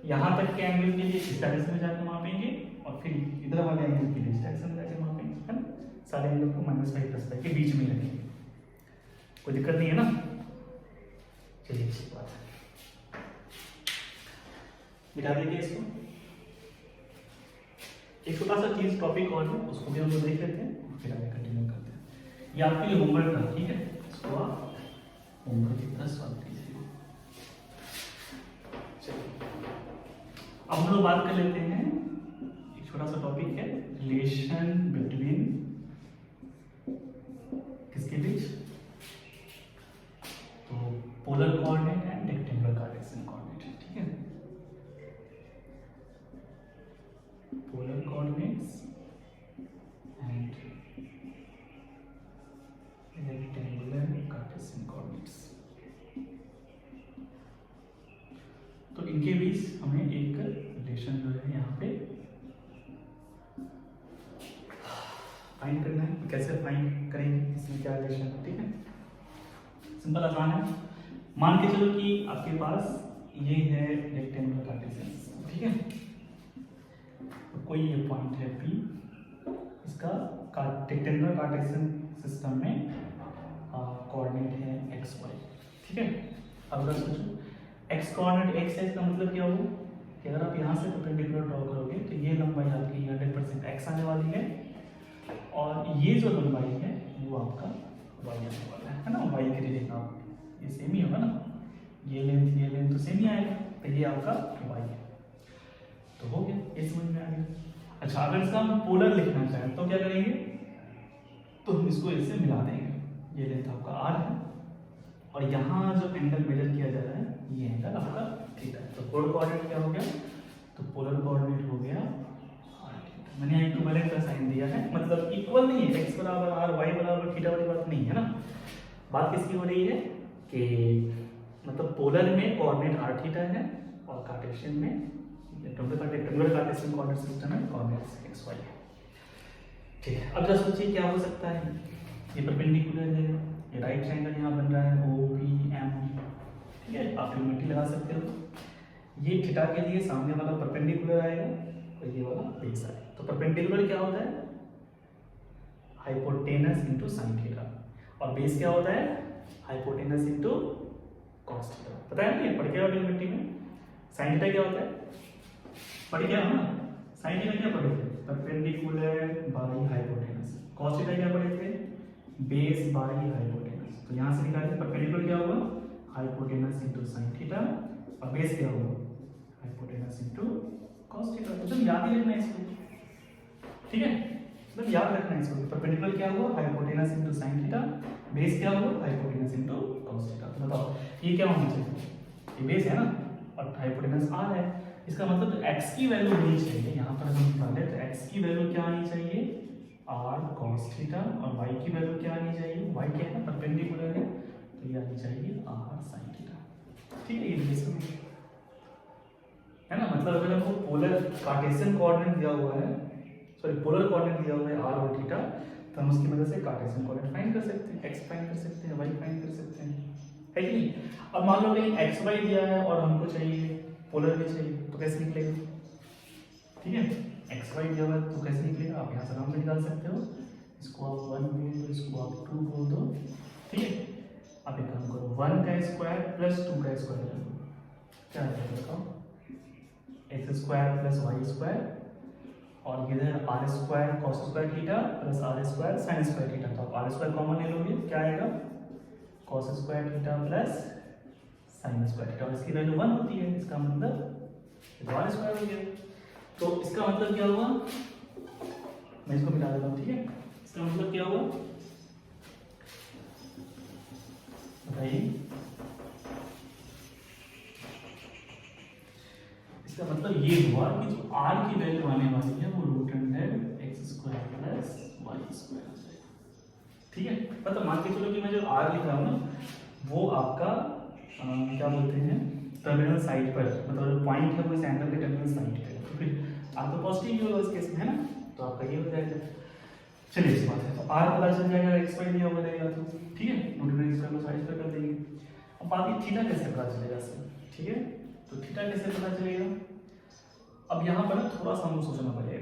यहाँ तक के एंगल के लिए इस डायरेक्शन में जाकर मापेंगे और फिर इधर वाले एंगल के लिए इस डायरेक्शन में जाकर मापेंगे, है ना। सारे एंगल को -π +π के बीच में रखेंगे, कोई दिक्कत नहीं है ना। चलिए अच्छी बात है, मिटा देंगे इसको। एक छोटा सा चीज टॉपिक और है, उसको भी हम लोग देख लेते हैं फिर आगे कंटिन्यू करते हैं। ये आपके लिए होमवर्क था, ठीक है, इसको आप होमवर्क की तरह सॉल्व कीजिए। अब हम लोग बात कर लेते हैं, एक छोटा सा टॉपिक है रिलेशन बिटवीन किसके बीच, तो polar coordinate and rectangular Cartesian coordinate, ठीक है। Polar coordinates and rectangular Cartesian coordinates, तो इनके बीच हमें एक रिलेशन जो है यहाँ पे फाइंड करना है। कैसे फाइंड करेंगे, इसमें क्या रिलेशन है, ठीक है, सिंपल आसान है। मान के चलो कि आपके पास ये है रेक्टेंगुलर कार्टेशियन, ठीक है, तो कोई ये पॉइंट है P, इसका रेक्टेंगुलर कार्टेशियन सिस्टम में कोऑर्डिनेट है XY, ठीक है। अब अगर सोचो x कोऑर्डिनेट x है, इसका मतलब क्या होगा कि अगर आप यहाँ से परपेंडिकुलर ड्रॉ करोगे तो ये लंबाई आपकी 100% x आने वाली है और ये जो लंबाई है वो आपका y आने वाला है ना। y के लिए आप ये सेम ही होगा ना, ये लेंथ तो सेम ही आएगा, तो ये आपका y है, तो हो गया, ये समझ में आ गया। अच्छा, अगर इसका हम पोलर लिखना चाहें तो क्या करेंगे, तो हम इसको इससे मिला देंगे। ये लेंथ आपका r है और यहाँ जो एंगल मेजर किया जा रहा है ये एंगल आपका थीटा है, तो पोलर कोऑर्डिनेट क्या हो गया, तो पोलर कोऑर्डिनेट हो गया r थीटा। मैंने यहाँ इक्विवेलेंट का साइन दिया है, मतलब इक्वल नहीं है, x बराबर r, y बराबर थीटा वाली बात नहीं है ना। बात किसकी हो रही है कि मतलब पोलर में कोऑर्डिनेट r थीटा है और कार्टेशियन में रेक्टेंगुलर कार्टेशियन कोऑर्डिनेट सिस्टम में कोऑर्डिनेट xy है, ठीक है। अब जरा सोचिए क्या हो सकता है, ये परपेंडिकुलर है, ये राइट ट्रायंगल यहाँ बन रहा है OPM, ठीक है, आप ट्रिग्नोमेट्री लगा सकते हो। ये थीटा के लिए सामने वाला परपेंडिकुलर आएगा और ये वाला बेस आएगा, तो परपेंडिकुलर क्या होता है, हाइपोटेनस इनटू साइन थीटा, और बेस क्या होता है, हाइपोटेनस इनटू कॉस थीटा। पता है ना, ये पढ़ के आओ ट्रिग्नोमेट्री में। साइन थीटा क्या होता है, पढ़ के आओ ना, साइन थीटा क्या पढ़े थे, perpendicular by hypotenuse. Cos theta क्या पढ़े थे, बेस बाई हाइपोटेनस। तो यहाँ से निकालिए परपेंडिकुलर क्या होगा, हाइपोटेनस इनटू साइन थीटा, और बेस क्या होगा, हाइपोटेनस इनटू कॉस थीटा। तो जब याद ही रखना है इसको, ठीक है, मतलब याद रखना है इसको। परपेंडिकुलर क्या हुआ, hypotenuse into sine theta, base क्या हुआ, हाइपोटेनस इनटू कॉस थीटा। तो बताओ ये क्या होना चाहिए, ये बेस है ना और हाइपोटेनस r है, इसका मतलब x की वैल्यू होनी चाहिए, यहाँ पर हम निकाले तो x की वैल्यू क्या आनी चाहिए, r cos थीटा, और y की वैल्यू क्या आनी चाहिए, y क्या है, परपेंडिकुलर है, तो ये आनी चाहिए r sin थीटा, ठीक है। ये रिलेशन है ना, मतलब अगर हमको पोलर कार्टेशियन कोऑर्डिनेट दिया हुआ है, सॉरी पोलर कोऑर्डिनेट दिया हुआ है r और थीटा, तो हम उसकी मदद से कार्टेशियन कोऑर्डिनेट फाइंड कर सकते हैं, x फाइंड कर सकते हैं, y फाइंड कर सकते हैं, है कि नहीं। अब मान लो कहीं xy दिया है और हमको चाहिए पोलर भी चाहिए, तो कैसे निकलेगा, ठीक है, xy दिया हुआ है तो कैसे निकलेगा, आप यहाँ से आराम से निकाल सकते हो, इसको आप 1 बोल दो, इसको आप 2 बोल दो, ठीक है। आप एक काम करो, 1 का स्क्वायर प्लस 2 का स्क्वायर कर लो, क्या आएगा बताओ, x square plus y square, और इधर r square cos square theta plus r square sin square theta, तो आप r स्क्वायर कॉमन ले लोगे, क्या आएगा, cos square theta plus sin square theta, इसकी वैल्यू 1 होती है, इसका मतलब r स्क्वायर हो गया। तो इसका मतलब क्या हुआ, मैं इसको मिटा देता हूँ, ठीक है, इसका मतलब क्या हुआ बताइए, इसका मतलब ये हुआ कि जो r की वैल्यू आने वाली है वो 300x² प्लस y² आ जाएगा। ठीक है, मतलब मान के चलो कि मैं जो r लिख रहा हूँ ना वो आपका क्या बोलते हैं टर्मिनल साइड पर, मतलब जो पॉइंट है वो इस एंगल के टर्मिनल साइड पे है, तो फिर आप तो पॉजिटिव ही होगा इस केस में, है ना, तो आपका ये हो जाएगा। चलिए इस बात है, तो r पता चल जाएगा, x दिया हुआ रहेगा, तो ठीक है, x² प्लस y² कर देंगे। अब बात ये थीटा कैसे पता चलेगा इसमें, ठीक है, तो थीटा कैसे पता चलेगा। अब यहाँ पर ना थोड़ा सा हमको सोचना पड़ेगा,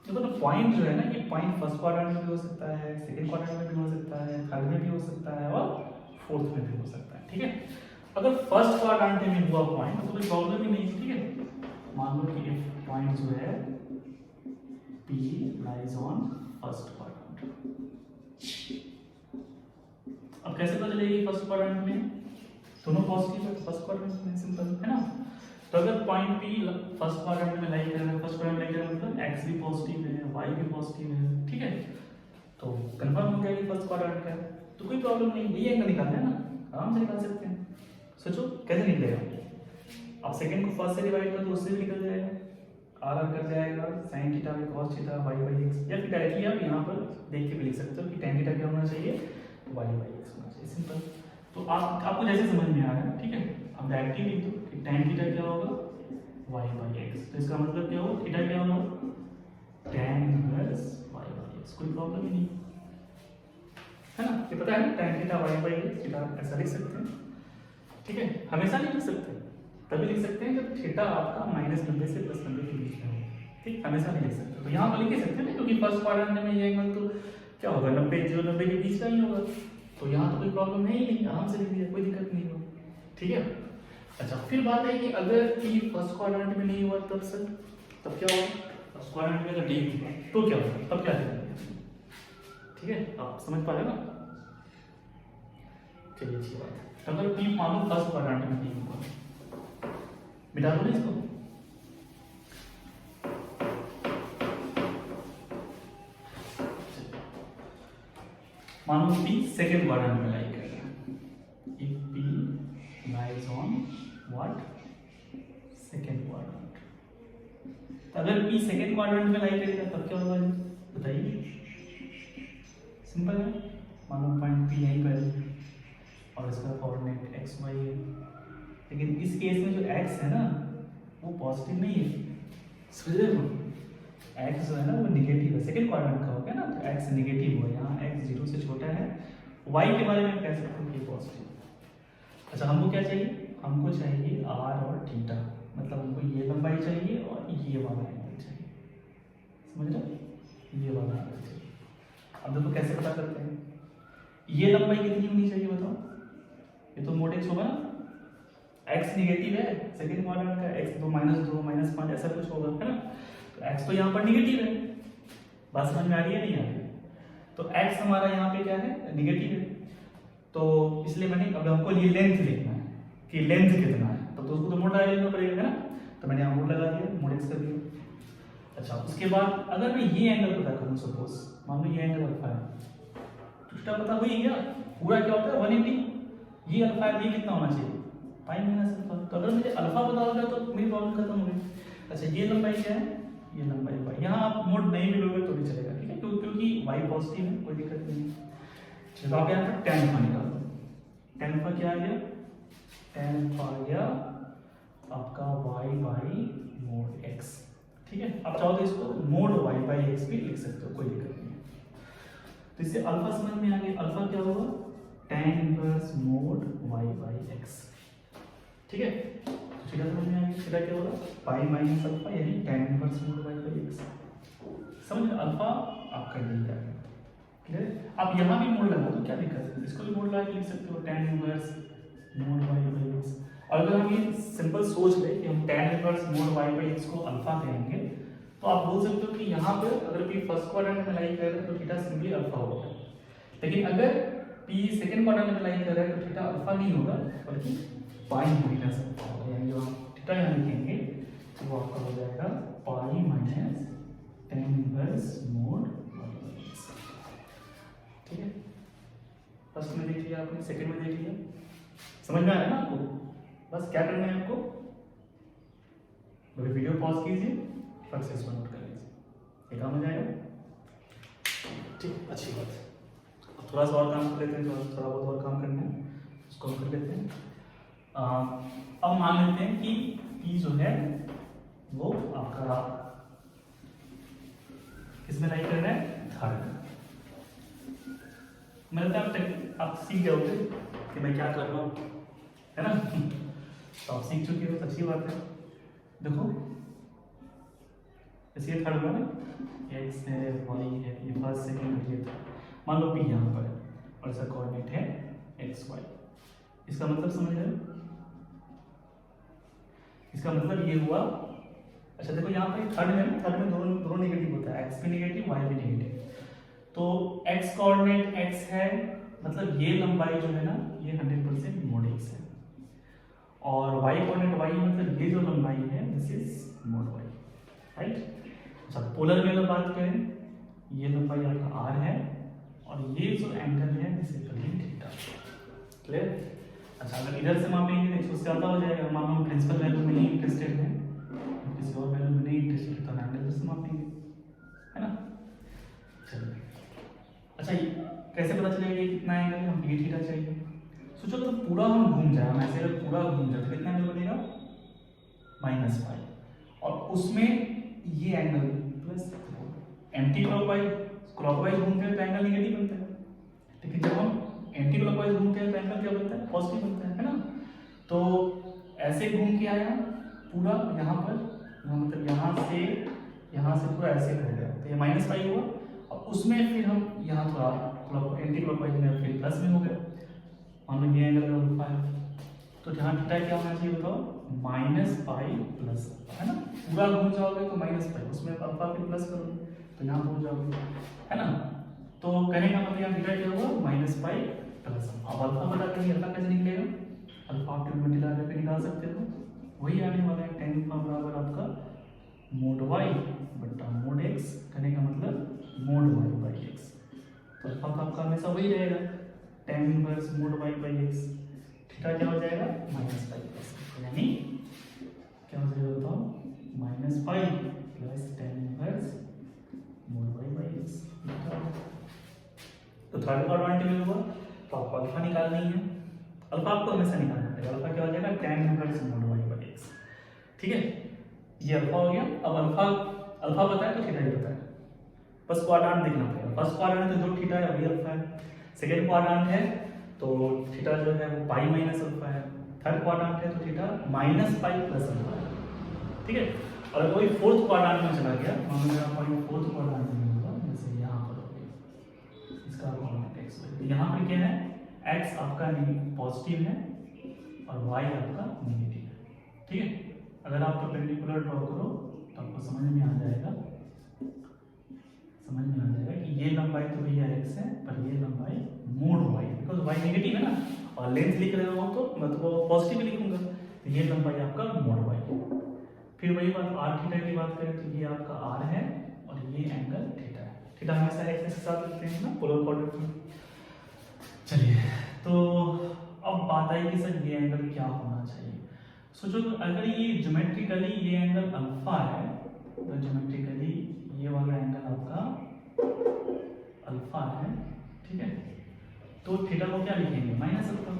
देखो ना पॉइंट जो है ना, ये पॉइंट फर्स्ट क्वाड्रेंट में भी हो सकता है, सेकंड क्वाड्रेंट में भी हो सकता है, थर्ड में भी हो सकता है और फोर्थ में भी हो सकता है। ठीक है, अगर फर्स्ट क्वाड्रेंट में हुआ पॉइंट तो कोई प्रॉब्लम ही नहीं है। ठीक है, मान लो कि इफ पॉइंट जो है P lies on first quadrant, अब कैसे पता चलेगी फर्स्ट क्वाड्रेंट में, दोनों पॉजिटिव है, फर्स्ट क्वाड्रेंट में सिंपल है ना। तो अगर पॉइंट P फर्स्ट क्वाड्रेंट में लाई कर रहा है, फर्स्ट क्वाड्रेंट में लाई कर रहा है मतलब x भी पॉजिटिव है, y भी पॉजिटिव है, ठीक है, तो कंफर्म हो गया कि फर्स्ट क्वाड्रेंट का है, तो कोई प्रॉब्लम नहीं, ये एंगल निकालना है ना, आराम से निकाल सकते हैं। सोचो कैसे निकलेगा, आप सेकंड को फर्स्ट से डिवाइड कर दो, उससे भी निकल जाएगा, r कर जाएगा sin theta by cos theta y by x, या फिर डायरेक्टली आप यहाँ पर देख के भी लिख सकते हो कि tan थीटा क्या होना चाहिए, y बाई x होना चाहिए, सिंपल। तो आपको जैसे समझ में आ रहा है, ठीक है, अब डायरेक्टली लिख दो कि tan थीटा क्या होगा, y बाई x, तो इसका मतलब क्या होगा, थीटा क्या होगा, tan inverse y by x, कोई प्रॉब्लम ही नहीं है ना, ये पता है ना, tan theta y by x, theta ऐसा लिख सकते हैं। ठीक है, हमेशा नहीं लिख सकते, तभी लिख सकते हैं जब थीटा आपका -90 से +90 के बीच में हो, ठीक, हमेशा नहीं लिख सकते, तो यहाँ पर लिख सकते हैं ना, क्योंकि फर्स्ट क्वाड्रेंट में ये एंगल तो क्या होगा, 90 0 90 के बीच का ही होगा, तो यहाँ तो कोई प्रॉब्लम है ही नहीं, आराम से लिख दिया, कोई दिक्कत नहीं होगा। ठीक है, अच्छा फिर बात है कि अगर P फर्स्ट क्वाड्रेंट में नहीं हुआ तब सर, तब क्या होगा, फर्स्ट क्वाड्रेंट में अगर D हुआ तो क्या होगा, तब क्या करेंगे। ठीक है, आप समझ पा रहे हो ना, चलिए अच्छी बात है। अगर P मान लो फर्स्ट क्वाड्रेंट में नहीं हुआ, मिटा दो ना इसको, मान लो P सेकंड क्वाड्रेंट में लाई कर रहा है, if P lies on what second quadrant, अगर P सेकंड क्वाड्रेंट में लाई करेगा तब क्या होगा बताइए, सिंपल है, मान लो पॉइंट P यहीं पर है और इसका कोऑर्डिनेट x y है, लेकिन इस केस में जो x है ना वो पॉजिटिव नहीं है, समझ रहे हो, x जो है ना वो नेगेटिव है, सेकंड क्वाड्रेंट का हो गया ना, तो x नेगेटिव हो, यहाँ x 0 से छोटा है, y के बारे में कह सकते हो कि पॉजिटिव। अच्छा हमको क्या चाहिए, हमको चाहिए r और थीटा, मतलब हमको ये लंबाई चाहिए और ये वाला एंगल चाहिए, समझ रहे, ये वाला एंगल चाहिए। अब देखो कैसे पता करते हैं, ये लंबाई कितनी होनी चाहिए बताओ, ये तो मोड x होगा ना, x नेगेटिव है सेकंड क्वाड्रेंट का, x 2 -2 -5 ऐसा कुछ होगा, है ना, तो x तो यहाँ पर नेगेटिव है, बात समझ में आ रही है नहीं आ रही है, तो x हमारा यहाँ पे क्या है नेगेटिव है, तो इसलिए मैंने, अब हमको ये लेंथ लिखना है कि लेंथ कितना है, तो उसको तो मोड लगा लेना पड़ेगा, है ना, तो मैंने यहाँ मोड लगा दिया, मोड x कर दिया। अच्छा उसके बाद अगर मैं ये एंगल पता करूँ, सपोज मान लो ये एंगल अल्फा है, तो थीटा पता हो ही गया, पूरा क्या होता है 180, ये अल्फा है, ये कितना होना चाहिए पाई माइनस अल्फा, तो अगर मुझे अल्फा पता हो गया तो मेरी प्रॉब्लम खत्म हो गई। अच्छा ये लंबाई क्या है, ये लंबाई y, यहाँ आप मोड नहीं भी लोगे तो भी चलेगा, ठीक है, क्योंकि y पॉजिटिव है, कोई दिक्कत नहीं है। चलो आप यहाँ पर tan अल्फा निकाल दो, tan अल्फा क्या आ गया, tan अल्फा आ गया आपका y बाई मोड x, ठीक है, आप चाहो तो इसको मोड y बाई x भी लिख सकते हो, कोई दिक्कत नहीं है। तो इससे अल्फा समझ में आ गया, अल्फा क्या होगा tan inverse mode y by x, ठीक है, तो थीटा समझ में आ गया, थीटा क्या होगा पाई माइनस अल्फा यानी tan inverse mode y by x, समझ अल्फा आपका ये आ गया, क्लियर है। आप यहाँ भी मोड लगा दो, क्या दिक्कत है, इसको भी मोड लगा के लिख सकते हो tan inverse mode y by x, और अगर हम ये सिंपल सोच ले कि हम tan inverse mode y by x को अल्फा कहेंगे, तो आप बोल सकते हो कि यहाँ पर अगर P फर्स्ट क्वाड्रेंट में लाई कर रहा है तो थीटा सिंपली अल्फा होगा, लेकिन अगर P सेकंड क्वाड्रेंट में लाई कर रहा है तो थीटा अल्फा नहीं होगा बल्कि पाई माइनस अल्फा होगा, यानी जो आप थीटा यहाँ लिखेंगे तो वो आपका हो जाएगा pi minus tan inverse mode y by x, ठीक है, फर्स्ट में देख लिया आपने, सेकंड में देख लिया, समझ में आया ना आपको, बस क्या करना है आपको, अभी वीडियो पॉज कीजिए, फट से इसको नोट कर लीजिए। ये काम हो जाएगा। ठीक, अच्छी बात है। अब थोड़ा सा और काम कर लेते हैं, थोड़ा बहुत और काम करना है, उसको हम कर लेते हैं। अब मान लेते हैं कि P जो है वो आपका किसमें लाई कर रहा है, थर्ड। मतलब आप सीख जाओगे कि मैं क्या कर रहा हूँ, है ना। तो आप सीख चुके हो तो अच्छी बात है। देखो जैसे थर्ड हुआ ना, एक्स है, वाई है, ये फर्स्ट सेकंड, ये था। मान लो P यहाँ पर है और इसका कोऑर्डिनेट है एक्स वाई। इसका मतलब समझ रहे हो, इसका मतलब ये हुआ। अच्छा देखो यहाँ पर थर्ड में, थर्ड में दोनों नेगेटिव होता है, एक्स भी नेगेटिव, वाई भी नेगेटिव। तो एक्स कोऑर्डिनेट एक्स है, मतलब ये लंबाई जो है ना ये 100% मोड एक्स है, और वाई कोऑर्डिनेट वाई मतलब ये जो लंबाई है this is mod Y, right. अच्छा पोलर में अगर बात करें, ये लंबाई आपका आर है और ये जो एंगल है दिस इज थीटा। क्लियर। अच्छा अगर इधर से मापेंगे तो उससे ज़्यादा हो जाएगा। मान लो प्रिंसिपल वैल्यू में ही इंटरेस्टेड है, किसी और वैल्यू में नहीं इंटरेस्टेड, तो एंगल से मापेंगे, है ना। चलिए अच्छा कैसे पता चलेगा ये कितना एंगल है, हम थीटा चाहिए। सोचो तो पूरा हम घूम जाए, हम ऐसे अगर पूरा घूम जाए तो कितना एंगल बनेगा, -5, और उसमें ये एंगल प्लस। एंटी क्लॉकवाइज घूमते हैं तो एंगल नेगेटिव बनता है, लेकिन जब हम एंटी क्लॉकवाइज घूमते हैं तो एंगल क्या बनता है, पॉजिटिव बनता है ना। तो ऐसे घूम के आया पूरा यहाँ पर, मतलब यहाँ से पूरा ऐसे हो गया, तो ये -5 हुआ, और उसमें फिर हम यहाँ थोड़ा एंटी क्लॉकवाइज में फिर प्लस में हो गया। मान लो ये एंगल अल्फा है, तो जहाँ थीटा क्या होना चाहिए बताओ, -पाई प्लस, है ना। पूरा घूम जाओगे तो -पाई, उसमें अल्फा फिर प्लस करोगे तो यहाँ पहुँच जाओगे, है ना। तो कहने का मतलब यहाँ थीटा क्या हुआ, -पाई प्लस। अब अल्फा बता करिए, अल्फा कैसे निकलेगा, अल्फा आप ट्रिग्नोमेट्री लगा के निकाल सकते हो, वही आने वाला है tan बराबर आपका मोड वाई बट्टा मोड एक्स, कहने का मतलब मोड वाई बाई एक्स। तो अल्फा तो आपका हमेशा वही रहेगा, tan inverse mod Y by X. Theta क्या हो जाएगा, -पाई प्लस, यानी क्या हो जाएगा बताओ, -pi plus tan inverse mod Y by X. तो थर्ड क्वाड्रेंट में हुआ, तो आपको अल्फा निकालनी है। अल्फा आपको हमेशा निकालना पड़ेगा, अल्फा क्या हो जाएगा, tan inverse mod Y by X. ठीक है, ये अल्फा हो गया। अब अल्फा पता है तो थीटा भी पता है, बस क्वाड्रेंट देखना पड़ेगा। फर्स्ट क्वाड्रेंट में जो थीटा है वही अल्फा है, सेकेंड क्वाड्रेंट है तो थीटा जो है वो पाई माइनस अल्फा है, थर्ड क्वाड्रेंट है तो थीटा -पाई प्लस अल्फा है। ठीक है, और कोई फोर्थ क्वाड्रेंट में चला गया, मान लो मेरा पॉइंट फोर्थ क्वाड्रेंट में होगा, जैसे यहाँ पर हो गया, इसका कोऑर्डिनेट एक्स है, यहाँ पर क्या है, एक्स आपका पॉजिटिव है और वाई आपका नेगेटिव है। ठीक है, अगर आप परपेंडिकुलर ड्रॉ करो तो आपको समझ में आ जाएगा कि ये लंबाई तो भैया एक्स है, पर ये लंबाई mod Y, because Y negative है ना, और लेंथ लिख रहे हो तो मैं तो पॉजिटिव लिखूंगा, तो ये लंबाई आपका मोड वाई। फिर वही बात आर थीटा की बात करें तो ये आपका आर है और ये एंगल थीटा है। थीटा हमेशा एक्स के साथ लिखते हैं ना पोलर कोऑर्डिनेट में। चलिए, तो अब बात आई कि सर ये एंगल क्या होना चाहिए। सोचो अगर ये ज्योमेट्रिकली ये एंगल अल्फा है, तो ज्योमेट्रिकली ये वाला एंगल आपका अल्फा है, ठीक है, तो थीटा को क्या लिखेंगे, -अल्फा,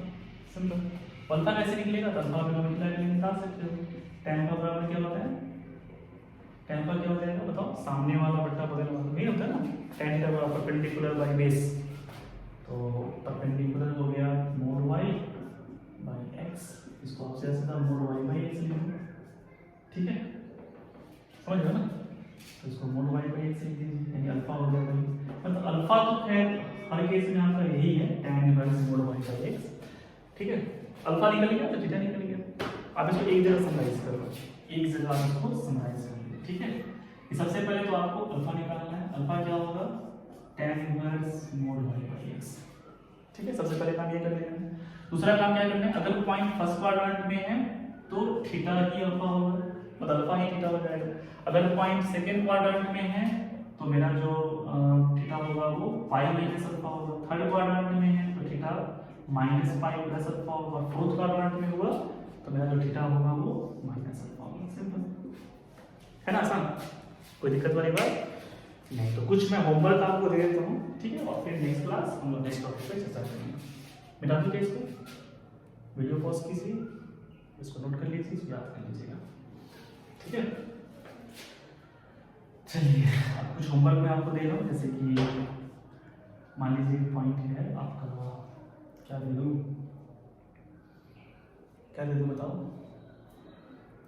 सिंपल। अल्फा कैसे निकलेगा, तो अल्फा ट्रिग्नोमेट्री लगा के निकाल सकते हो। tan का बराबर क्या होता है, tan का क्या हो जाएगा बताओ, सामने वाला बट्टा बगल वाला, नहीं होता ना। tan थीटा बराबर परपेंडिकुलर बाय बेस, तो परपेंडिकुलर हो गया मोड वाई बाई एक्स, इसको आप सीधा मोड वाई बाई एक्स लिख लो। ठीक है, समझ रहे हो ना, तो इसको मोड वाई बाई एक्स लिख दीजिए, यानी अल्फा हो गया भाई, मतलब अल्फा तो खैर हर केस में आपका यही है, tan inverse mod Y by X. ठीक है, अल्फा निकल गया तो थीटा निकल गया। आप इसको एक जगह समराइज करो, एक जगह आप इसको समराइज करो। ठीक है, सबसे पहले तो आपको अल्फा निकालना है, अल्फा क्या होगा, tan inverse mod Y by X. ठीक है, सबसे पहले काम ये कर लेना है। दूसरा काम क्या करना है, अगर पॉइंट फर्स्ट क्वाड्रेंट में है तो थीटा ही अल्फा होगा, मतलब अल्फा ही थीटा हो जाएगा। अगर पॉइंट सेकंड क्वाड्रेंट में है तो मेरा जो थीटा होगा वो पाई माइनस अल्फा होगा। थर्ड क्वाड्रेंट में है तो थीटा -पाई प्लस अल्फा होगा। फोर्थ क्वाड्रेंट में हुआ तो मेरा जो थीटा होगा वो -अल्फा होगा। सिंपल है ना, आसान, कोई दिक्कत वाली बात नहीं तो कुछ मैं होमवर्क आपको दे देता हूँ, ठीक है, और फिर नेक्स्ट क्लास हम लोग नेक्स्ट टॉपिक पे चर्चा करेंगे। मिटा दो इसको, वीडियो पॉज कीजिए, इसको नोट कर लीजिए, इसको याद कर लीजिएगा, ठीक है। चलिए अब कुछ होमवर्क मैं आपको दे रहा हूँ, जैसे कि मान लीजिए पॉइंट है आपका, क्या दे दूँ बताओ,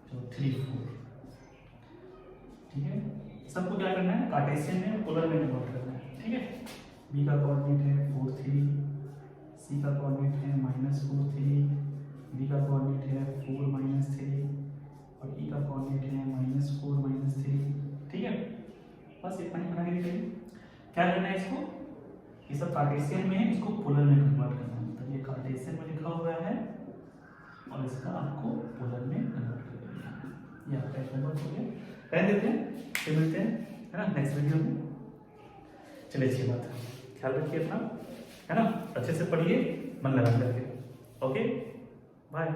जो 3 4, ठीक है। सबको क्या करना है, कार्टेशियन में पोलर में कन्वर्ट करना है, ठीक है। बी का कोऑर्डिनेट है 4 3, सी का कोऑर्डिनेट है -4 3, डी का कोऑर्डिनेट है 4 -3 और ई का कोऑर्डिनेट है -4 -3, ठीक है। बस इतना ही बना के लिखिए। क्या करना है इसको, ये सब कार्टेशियन में है, इसको पोलर में कन्वर्ट करना है। मतलब ये कार्टेशियन में लिखा हुआ है और इसका आपको पोलर में कन्वर्ट कर देना है। ये आपका कन्वर्ट हो गया, कह देते हैं, फिर मिलते हैं, है ना, नेक्स्ट वीडियो में। चलिए अच्छी बात है, ख्याल रखिए अपना, है ना, अच्छे से पढ़िए, मन लगा करके। Okay, bye.